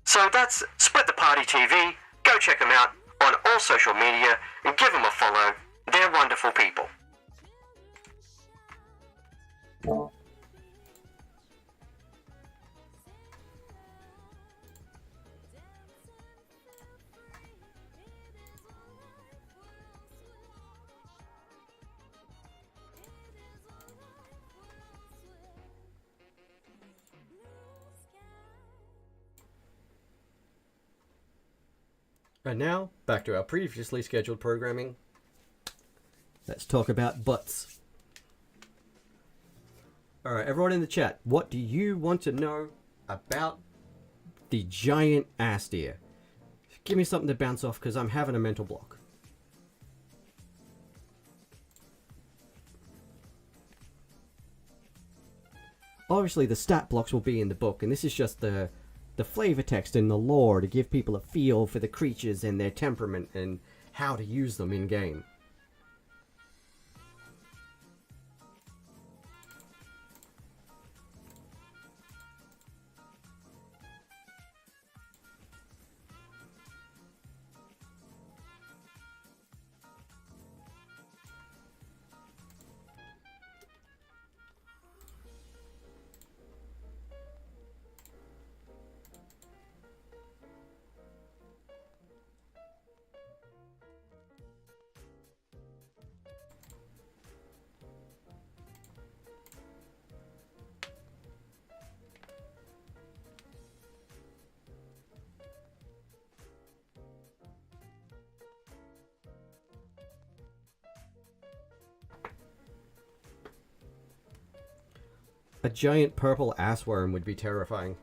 So that's Split the Party TV. Go check them out on all social media and give them a follow. They're wonderful people. And now, back to our previously scheduled programming. Let's talk about butts. Alright, everyone in the chat, what do you want to know about the giant Assdeer? Give me something to bounce off, because I'm having a mental block. Obviously, the stat blocks will be in the book, and this is just the flavor text and the lore to give people a feel for the creatures and their temperament and how to use them in game. A giant purple assworm would be terrifying.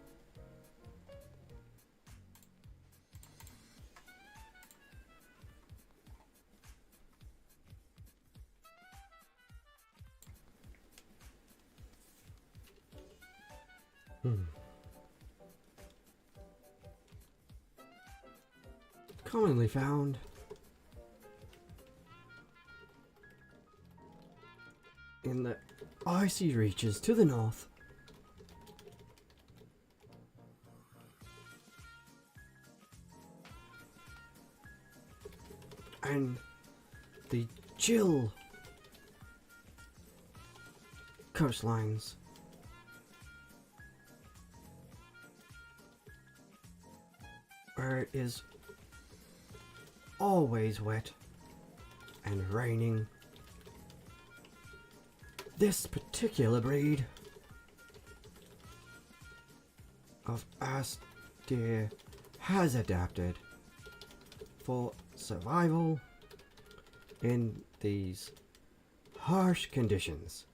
Commonly found in the icy reaches to the north. And the chill, coastlines. Where it is always wet and raining. This particular breed of Assdeer has adapted for survival in these harsh conditions.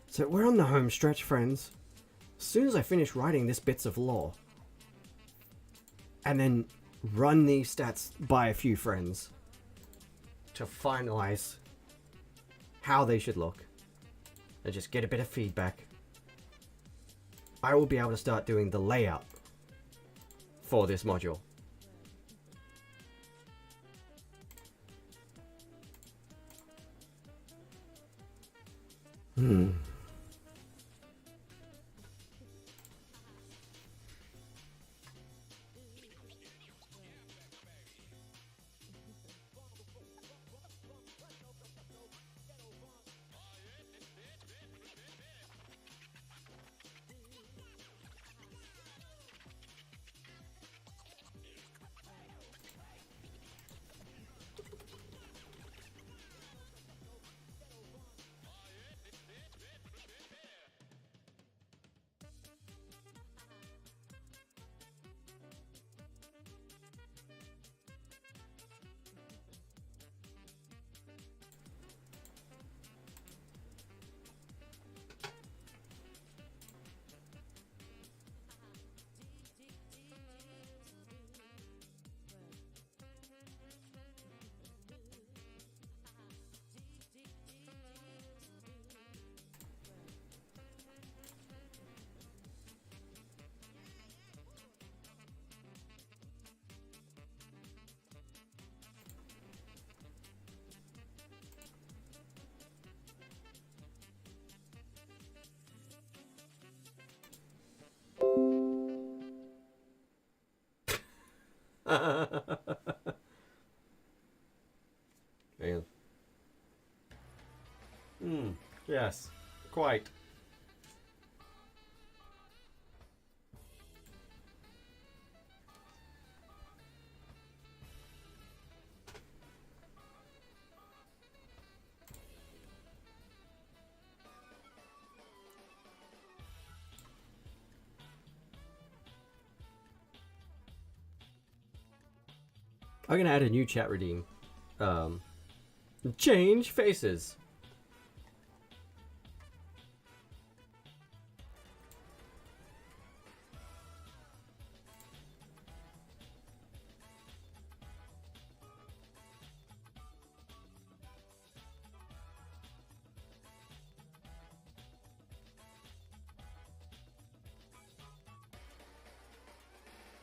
So we're on the home stretch, friends. As soon as I finish writing this bits of lore, and then run these stats by a few friends to finalize how they should look, and just get a bit of feedback, I will be able to start doing the layout for this module. Man. Yes, quite. I'm gonna add a new chat redeem. Change faces.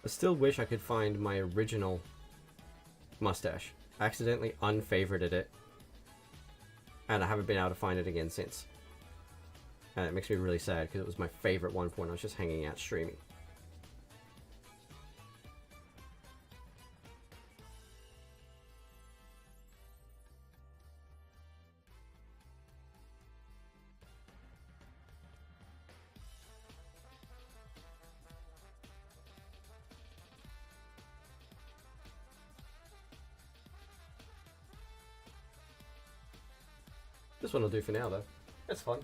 I still wish I could find my original mustache. I accidentally unfavorited it, and I haven't been able to find it again since. And it makes me really sad because it was my favorite one for when I was just hanging out streaming. This one will do for now, though. That's fun.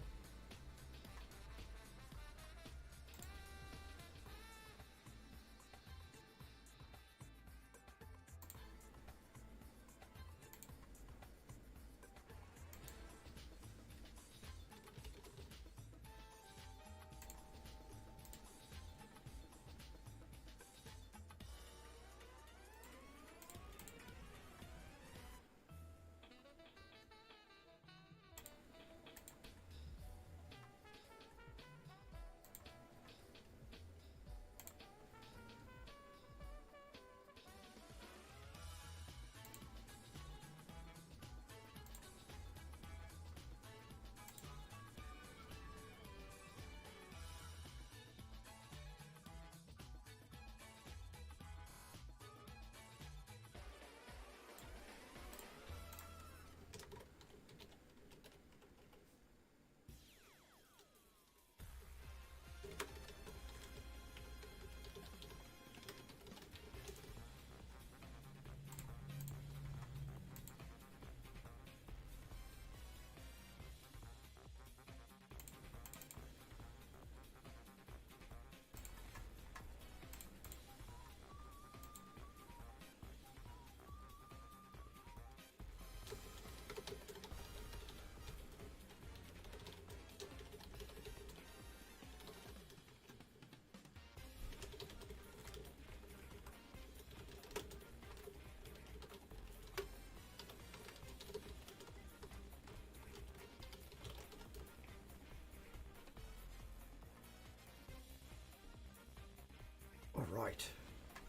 Alright.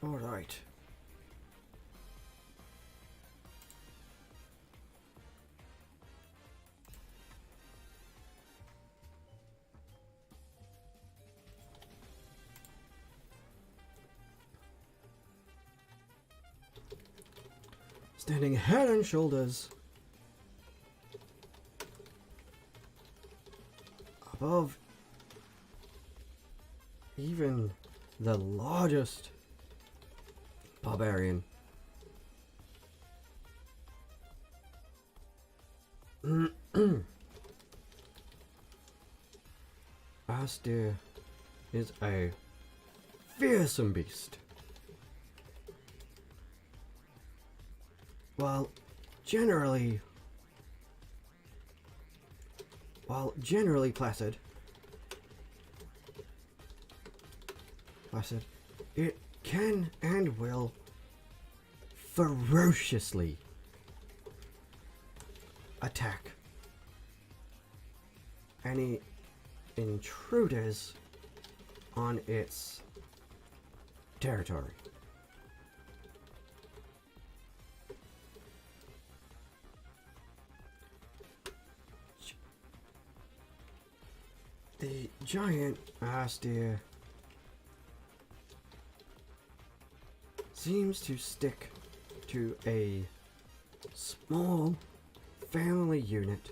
Alright. Standing head and shoulders above even the largest barbarian. Assdeer is a fearsome beast. While generally placid, it can and will ferociously attack any intruders on its territory. The giant Assdeer seems to stick to a small family unit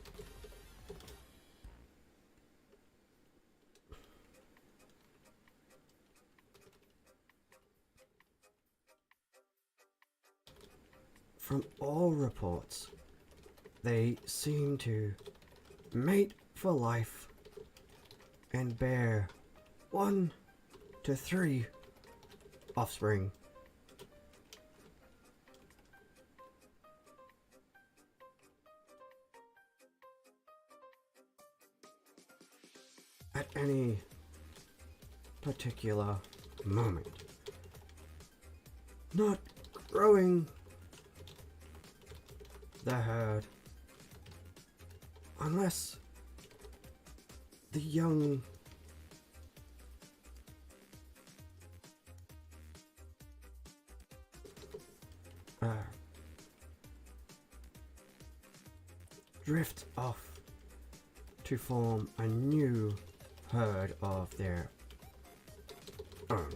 from all reports. They seem to mate for life and bear 1 to 3 offspring. At any particular moment. Not growing the herd unless the young drift off to form a new herd of their own.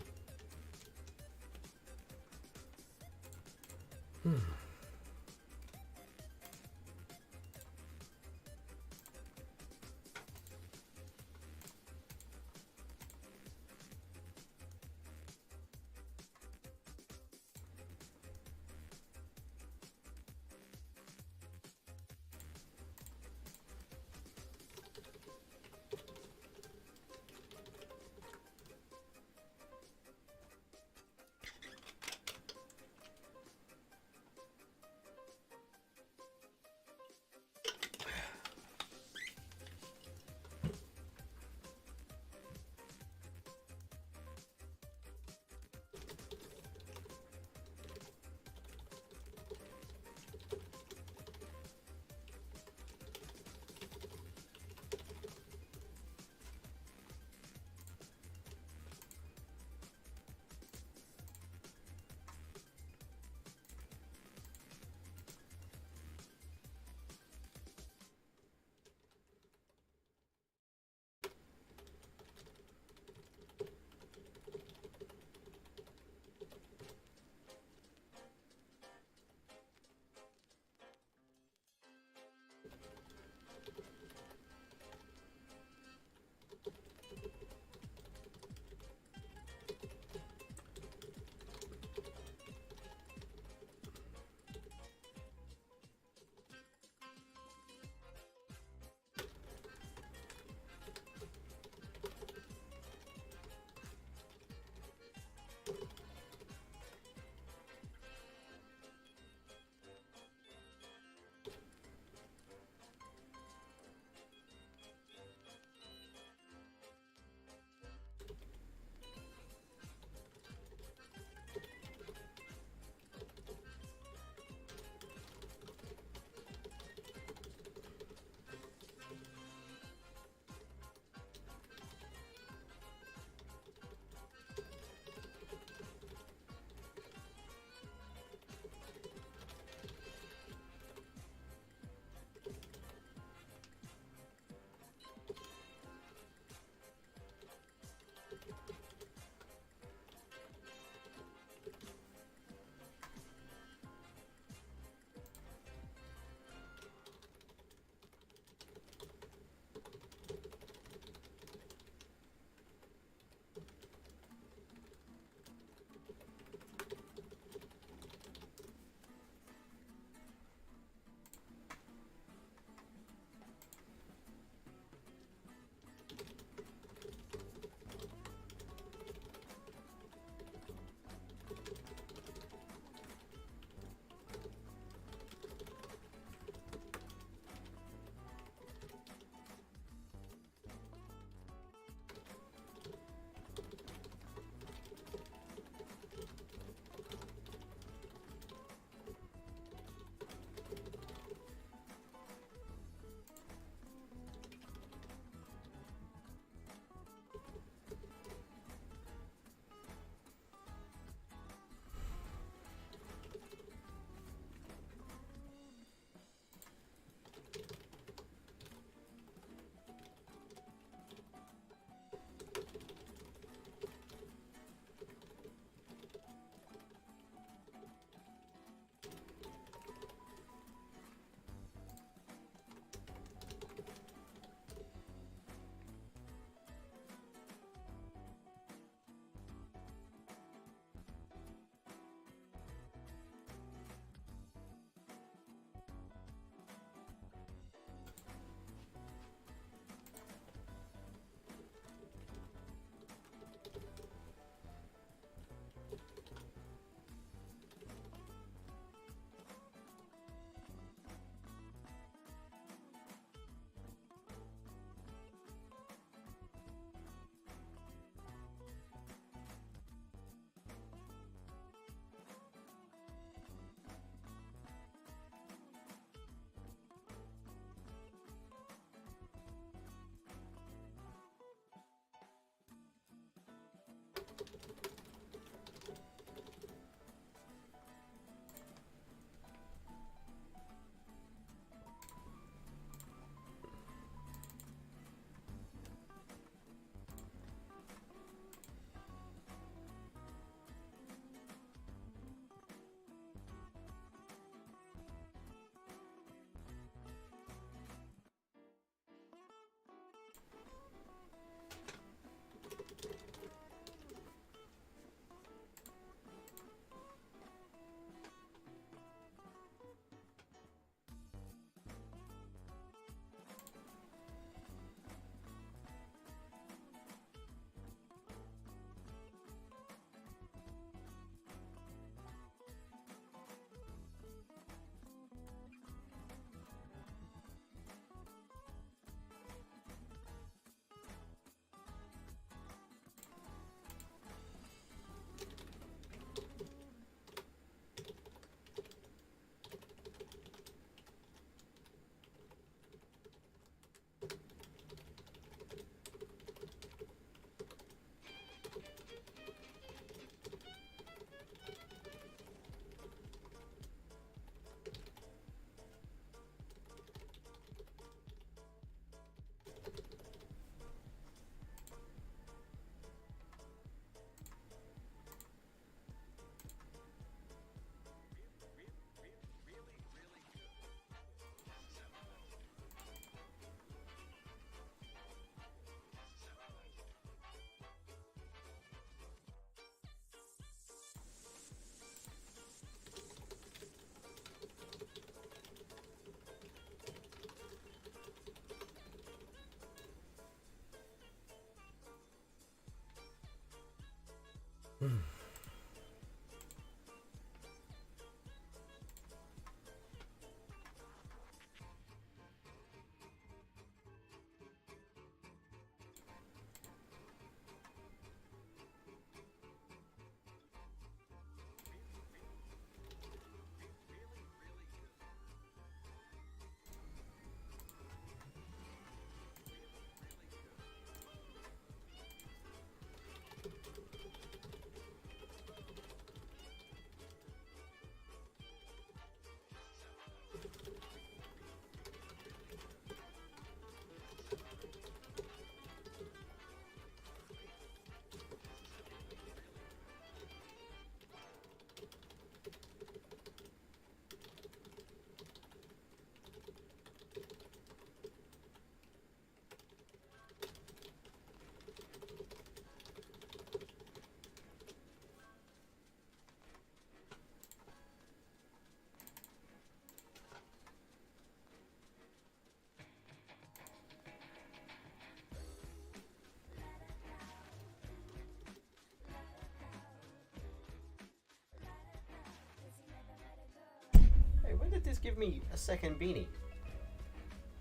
just give me a second beanie?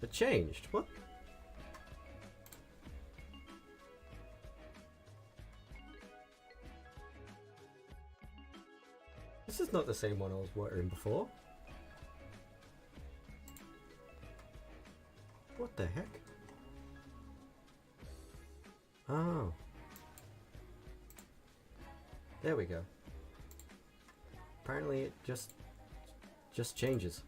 It changed. What? This is not the same one I was wearing before. What the heck? Oh. There we go. Apparently it just changes.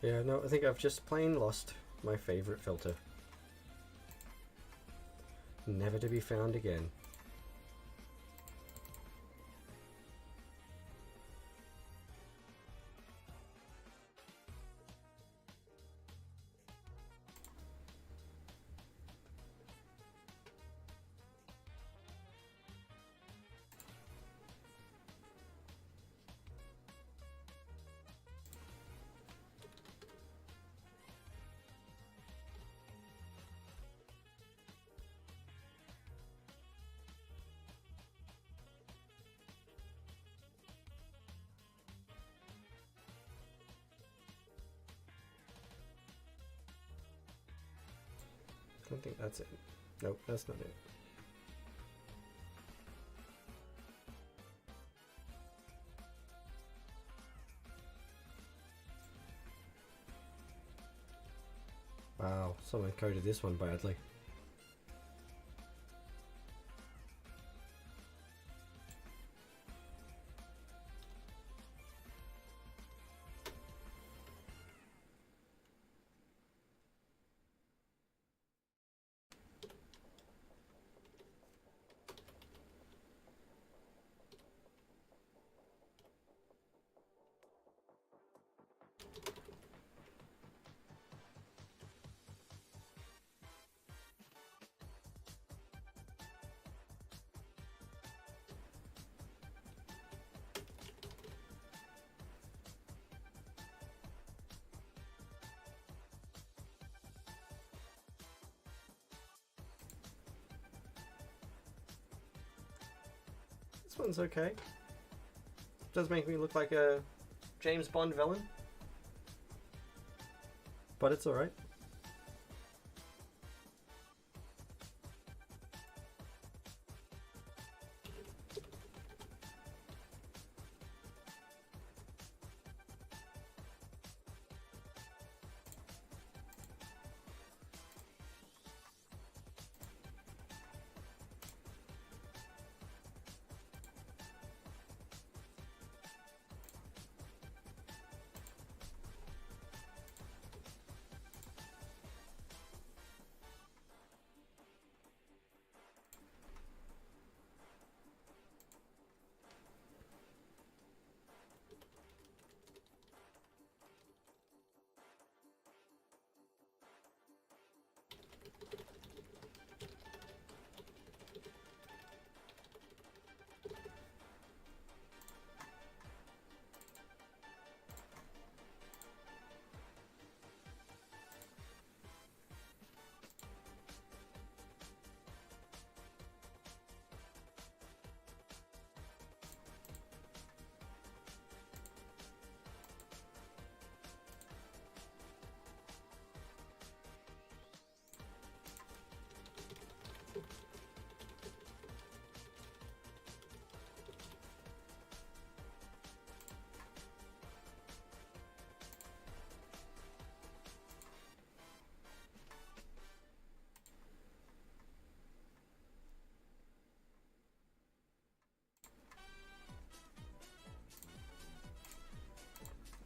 Yeah, no, I think I've just plain lost my favorite filter. Never to be found again. don't think that's it. Nope, that's not it. Wow, someone coded this one badly. This one's okay. Does make me look like a James Bond villain. But it's alright.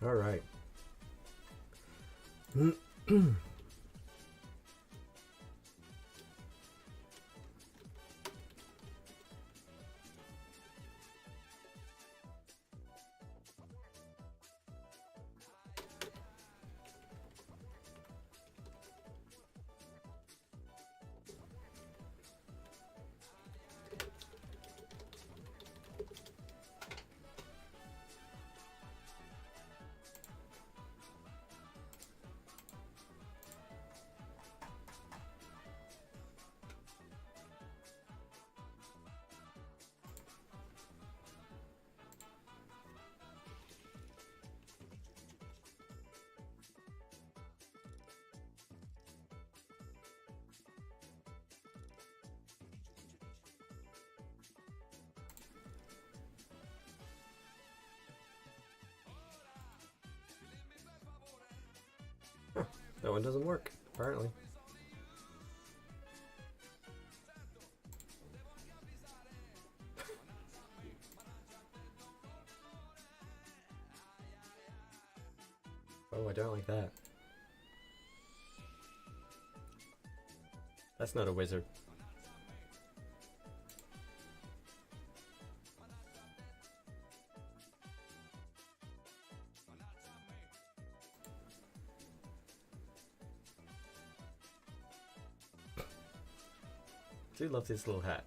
All right. That one doesn't work, apparently. Oh, I don't like that. That's not a wizard. I do love this little hat.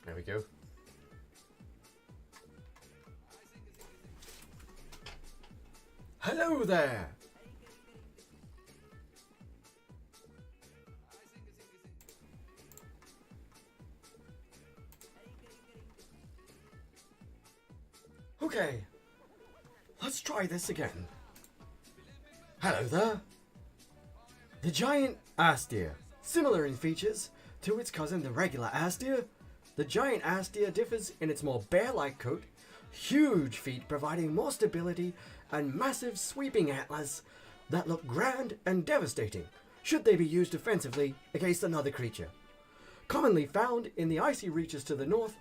There we go. Hello there! Okay, let's try this again. Hello there! The giant Assdeer. Similar in features to its cousin the regular Assdeer, the giant Assdeer differs in its more bear-like coat, huge feet providing more stability, and massive sweeping antlers that look grand and devastating should they be used offensively against another creature. Commonly found in the icy reaches to the north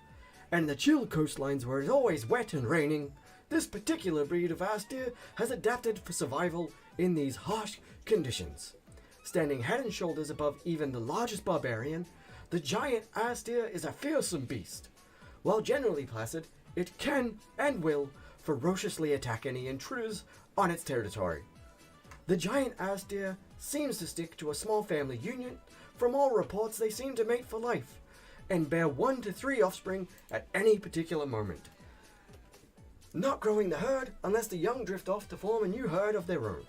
and the chill coastlines where it's always wet and raining, this particular breed of Assdeer has adapted for survival in these harsh conditions. Standing head and shoulders above even the largest barbarian, the giant Assdeer is a fearsome beast. While generally placid, it can and will ferociously attack any intruders on its territory. The giant Assdeer seems to stick to a small family union. From all reports, they seem to mate for life and bear 1 to 3 offspring at any particular moment, not growing the herd unless the young drift off to form a new herd of their own.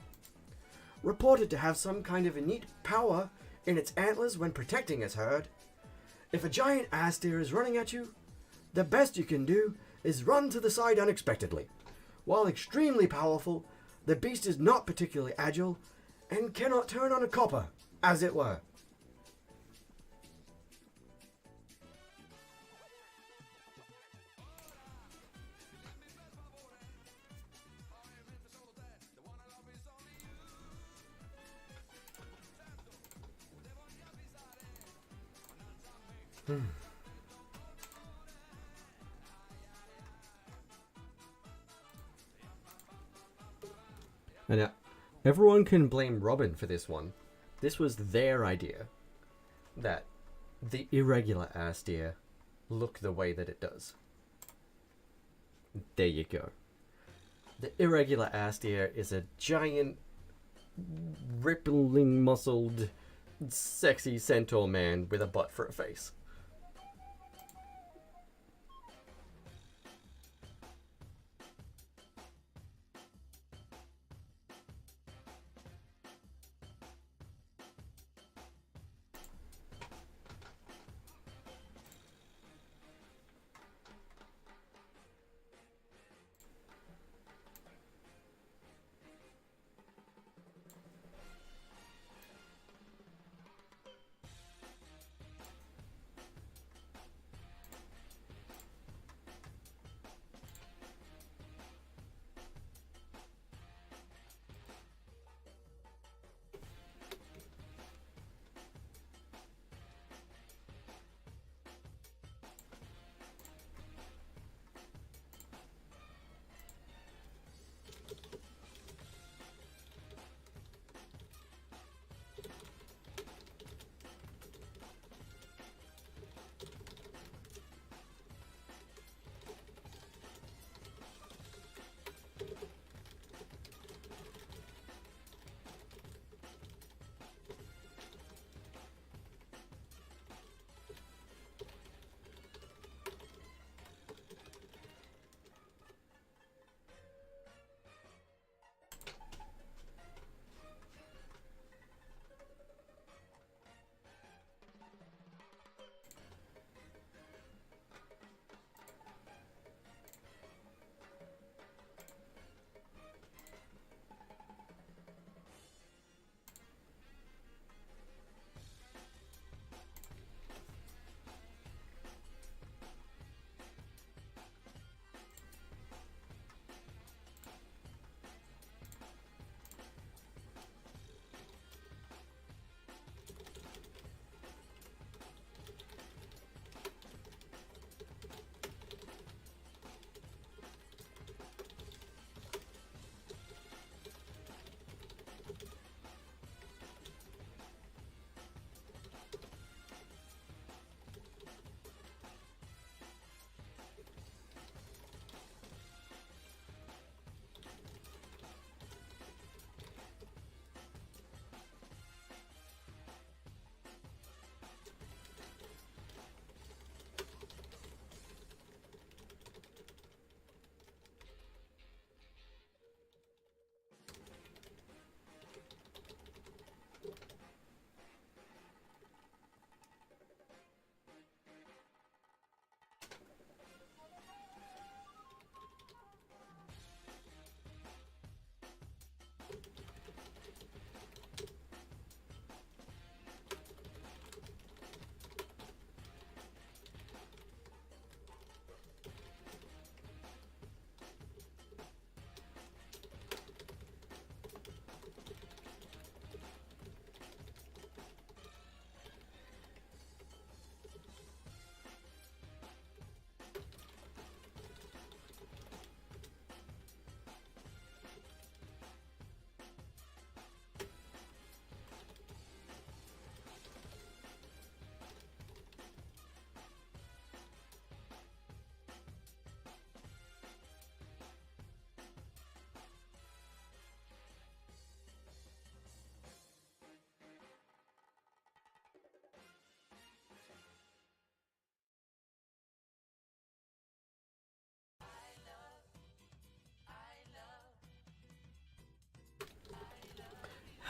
Reported to have some kind of innate power in its antlers when protecting its herd. If a giant Assdeer is running at you, the best you can do is run to the side unexpectedly. While extremely powerful, the beast is not particularly agile and cannot turn on a copper, as it were. And now, everyone can blame Robin for this one. This was their idea, that the irregular Assdeer look the way that it does. There you go. The irregular Assdeer is a giant, rippling muscled, sexy centaur man with a butt for a face.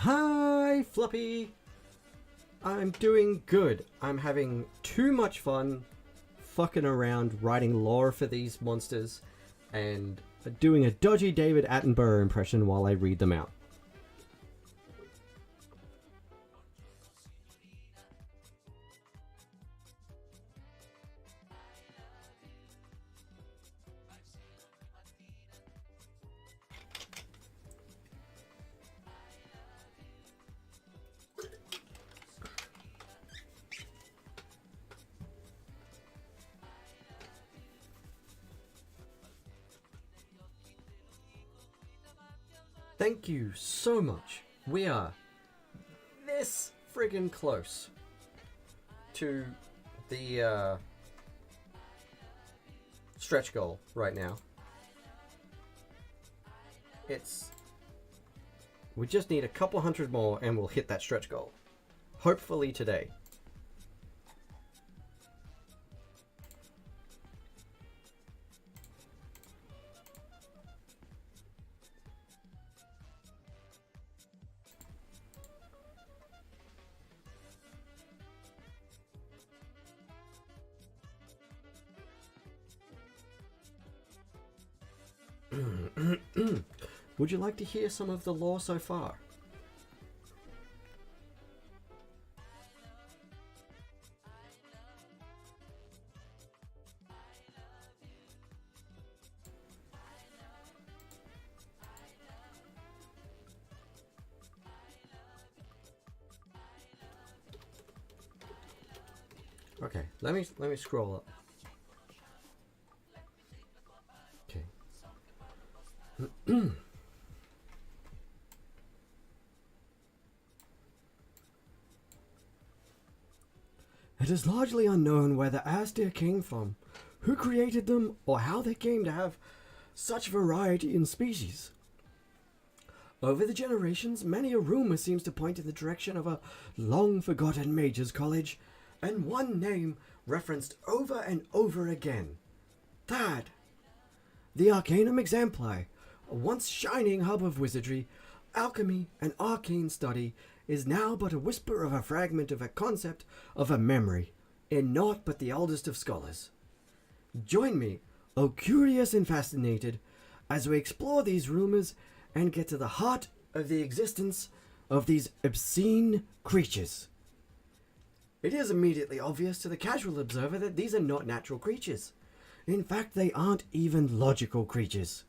Hi, Floppy! I'm doing good. I'm having too much fun fucking around writing lore for these monsters and doing a dodgy David Attenborough impression while I read them out. Thank you so much. We are this friggin' close to the stretch goal right now. We just need a couple hundred more and we'll hit that stretch goal. Hopefully today. Would you like to hear some of the lore so far? Okay, let me scroll up. Okay. It is largely unknown where the Assdeer came from, who created them, or how they came to have such variety in species. Over the generations, many a rumor seems to point in the direction of a long-forgotten mage's college, and one name referenced over and over again. Thad. The Arcanum Exempli, a once shining hub of wizardry, alchemy, and arcane study, is now but a whisper of a fragment of a concept of a memory, in naught but the eldest of scholars. Join me, O curious and fascinated, as we explore these rumors and get to the heart of the existence of these obscene creatures. It is immediately obvious to the casual observer that these are not natural creatures. In fact, they aren't even logical creatures.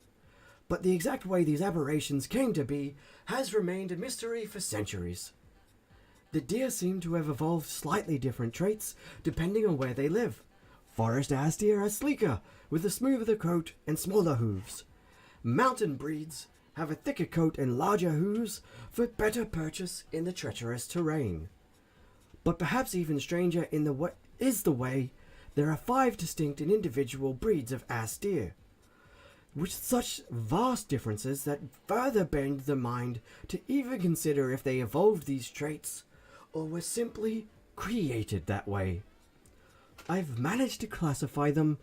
But the exact way these aberrations came to be has remained a mystery for centuries. The deer seem to have evolved slightly different traits depending on where they live. Forest Assdeer are sleeker, with a smoother coat and smaller hooves. Mountain breeds have a thicker coat and larger hooves for better purchase in the treacherous terrain. But perhaps even stranger is the way there are 5 distinct and individual breeds of Assdeer, with such vast differences that further bend the mind to even consider if they evolved these traits or were simply created that way. I've managed to classify them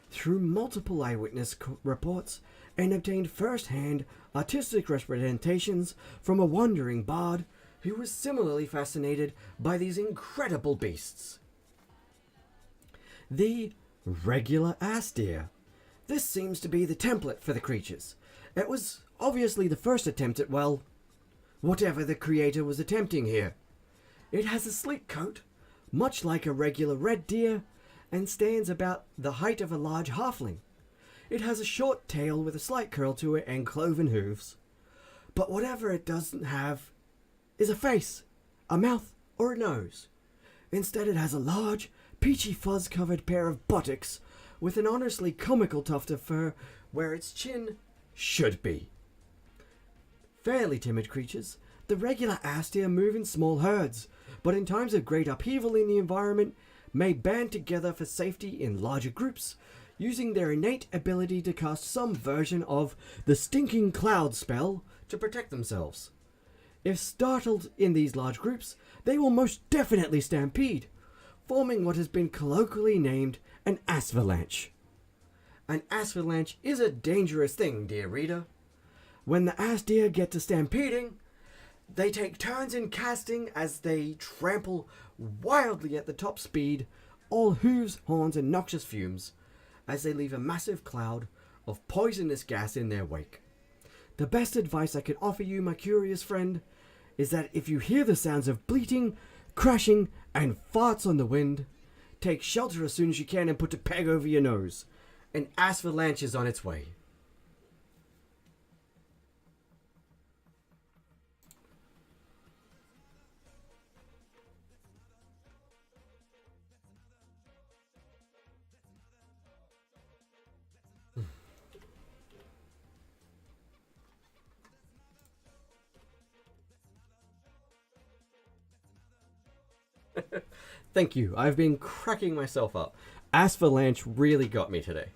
through multiple eyewitness reports and obtained first-hand artistic representations from a wandering bard who was similarly fascinated by these incredible beasts. The regular Assdeer. This seems to be the template for the creatures. It was obviously the first attempt at, well, whatever the creator was attempting here. It has a sleek coat, much like a regular red deer, and stands about the height of a large halfling. It has a short tail with a slight curl to it and cloven hooves. But whatever it doesn't have is a face, a mouth, or a nose. Instead, it has a large, peachy fuzz-covered pair of buttocks with an honestly comical tuft of fur where its chin should be. Fairly timid creatures, the regular Assdeer move in small herds, but in times of great upheaval in the environment may band together for safety in larger groups, using their innate ability to cast some version of the Stinking Cloud spell to protect themselves. If startled in these large groups, they will most definitely stampede, forming what has been colloquially named an assvalanche. An assvalanche is a dangerous thing, dear reader. When the Assdeer get to stampeding, They take turns in casting as they trample wildly at the top speed, all hooves, horns, and noxious fumes, as they leave a massive cloud of poisonous gas in their wake. The best advice I can offer you, my curious friend, is that if you hear the sounds of bleating, crashing, and farts on the wind, take shelter as soon as you can and put a peg over your nose. An avalanche is on its way. Thank you. I've been cracking myself up. Avalanche really got me today.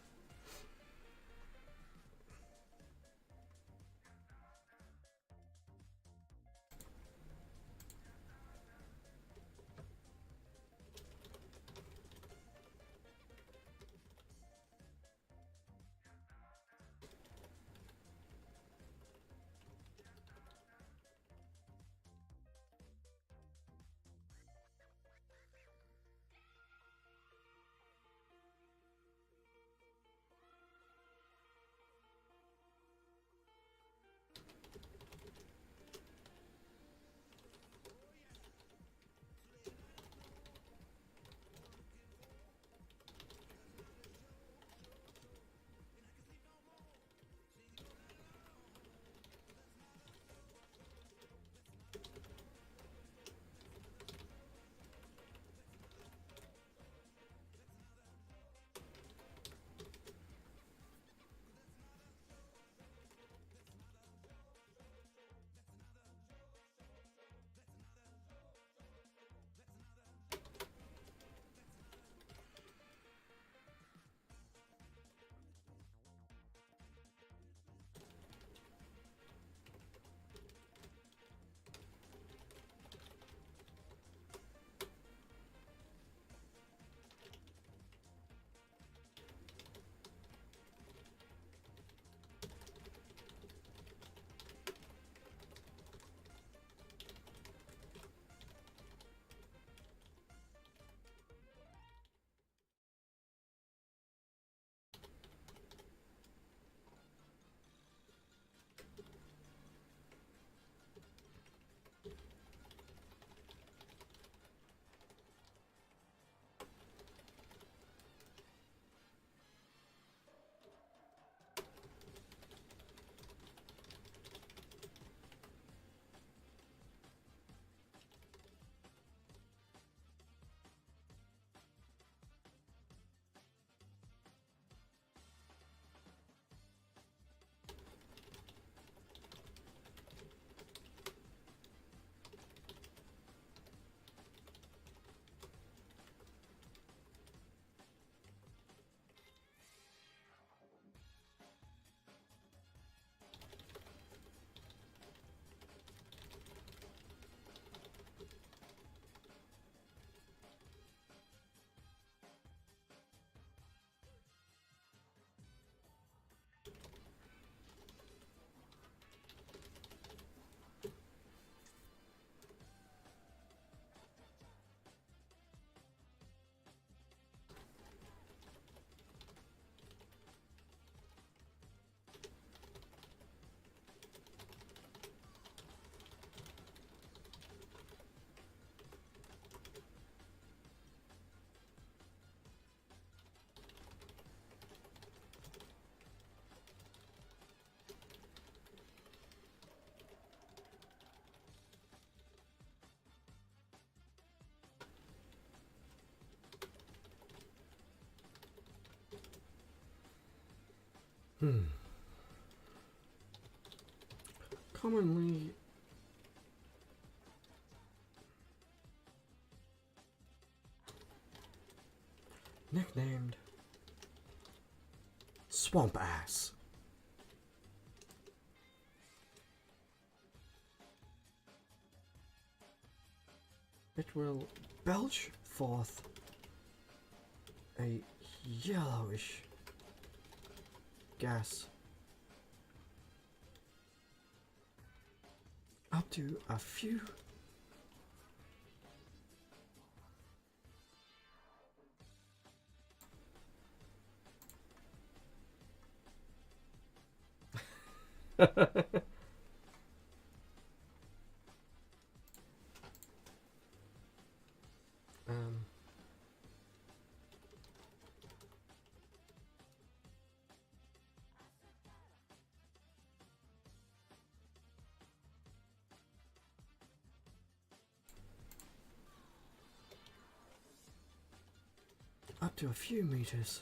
Commonly nicknamed Swamp Ass. It will belch forth a yellowish gas up to a few. um, up to a few meters.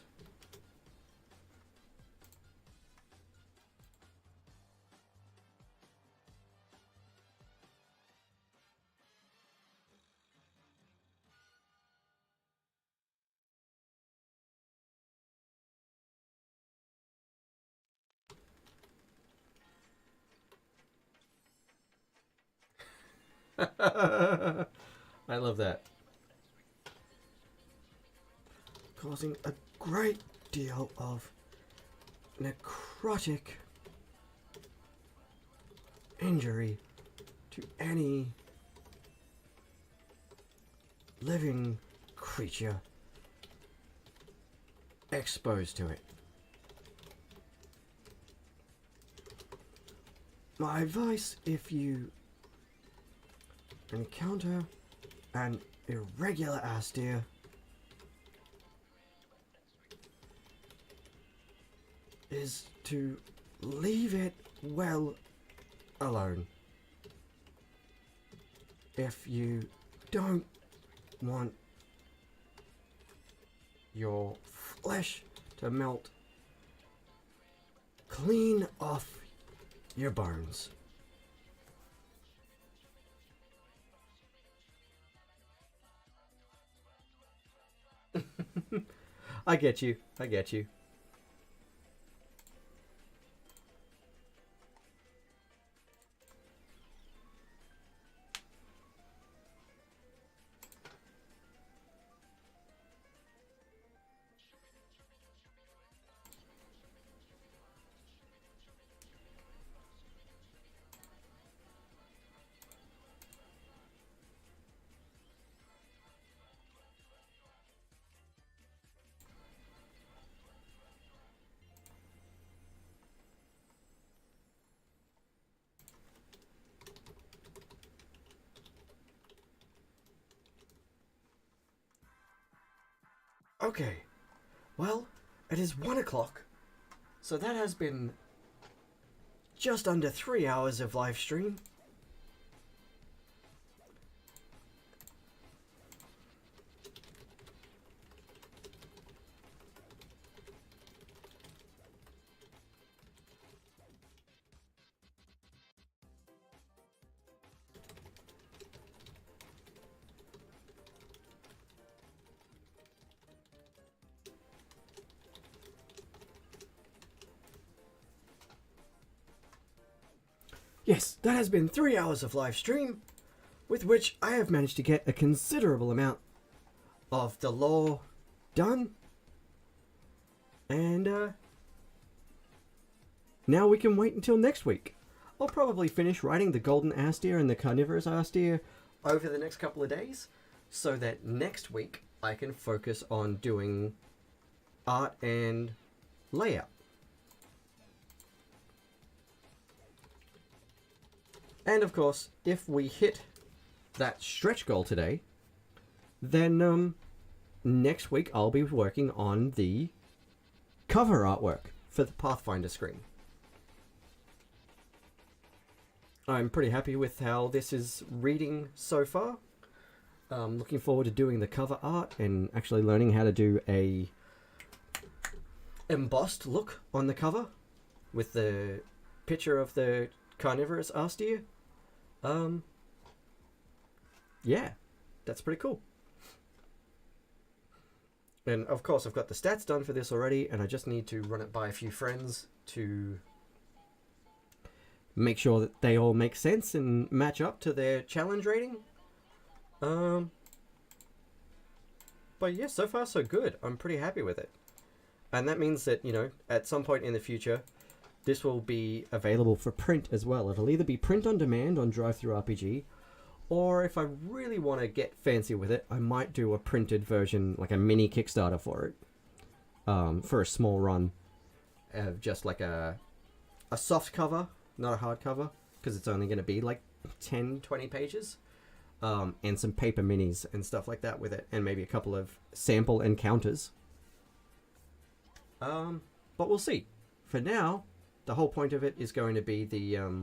I love that. Causing a great deal of necrotic injury to any living creature exposed to it. My advice, if you encounter an irregular Assdeer, is to leave it well alone. If you don't want your flesh to melt clean off your bones. I get you. I get you. Okay, well, it is 1 o'clock, so that has been just under 3 hours of live stream. Yes, that has been 3 hours of live stream, with which I have managed to get a considerable amount of the lore done. And now we can wait until next week. I'll probably finish writing the Golden Assdeer and the Carnivorous Assdeer over the next couple of days, so that next week I can focus on doing art and layout. And of course, if we hit that stretch goal today, then next week I'll be working on the cover artwork for the Pathfinder screen. I'm pretty happy with how this is reading so far. Looking forward to doing the cover art and actually learning how to do a embossed look on the cover with the picture of the Carnivorous Assdeer. Yeah, that's pretty cool. And of course I've got the stats done for this already, and I just need to run it by a few friends to make sure that they all make sense and match up to their challenge rating. But yeah, so far so good. I'm pretty happy with it. And that means that, you know, at some point in the future, this will be available for print as well. It'll either be print on demand on Drivethrurpg, or if I really want to get fancy with it, I might do a printed version, like a mini Kickstarter for it, for a small run, of just like a soft cover, not a hard cover, because it's only going to be like 10-20 pages, and some paper minis and stuff like that with it, and maybe a couple of sample encounters. But we'll see. For now, the whole point of it is going to be the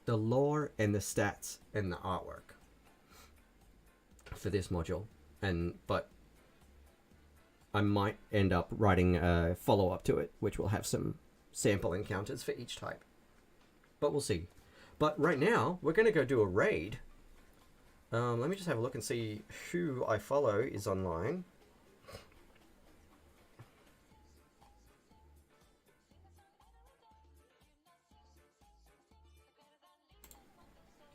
lore and the stats and the artwork for this module. But I might end up writing a follow-up to it, which will have some sample encounters for each type. But we'll see. But right now, we're going to go do a raid. Let me just have a look and see who I follow is online.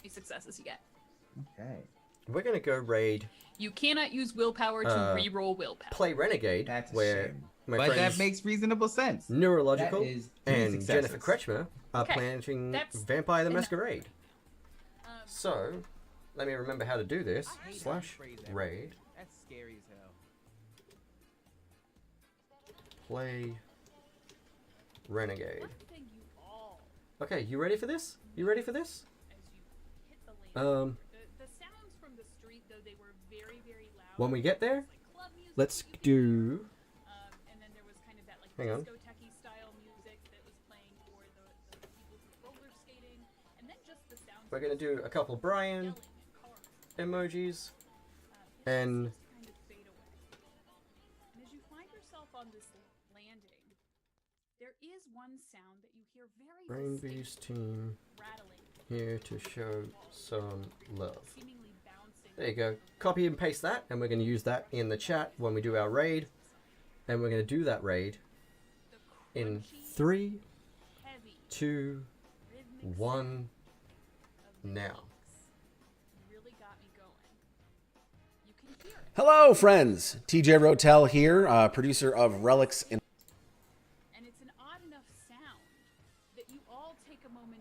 Successes you get. Okay. We're going to go raid. You cannot use willpower to re-roll willpower. Play Renegade, That's a where shame. my But friends that makes reasonable sense. Neurological That is two and successes. Jennifer Kretschmer are Okay, planning that's Vampire the enough. Masquerade. So, let me remember how to do this. /raid. That's scary as hell. Play Renegade. Nothing you all Okay, you ready for this? You ready for this? as you hit the land. The sounds from the street, though they were very, very loud. When we get there, Like club music let's that you could do... hear. And then there was kind of that like Hang on. discotheque style music that was playing for the people who were roller skating, and then just the sounds. We're going to do a couple Brian emojis. And Kind of fade away. And as you find yourself on this landing, there is one sound that you hear very Rain distinctly, Beast team rattling, here to show some love. seemingly bouncing. There you go. Copy and paste that, and we're going to use that in the chat when we do our raid. And we're going to do that raid in 3, 2, 1, now. Really got me going. You can hear it. Hello, friends. TJ Rotel here, producer of Relics in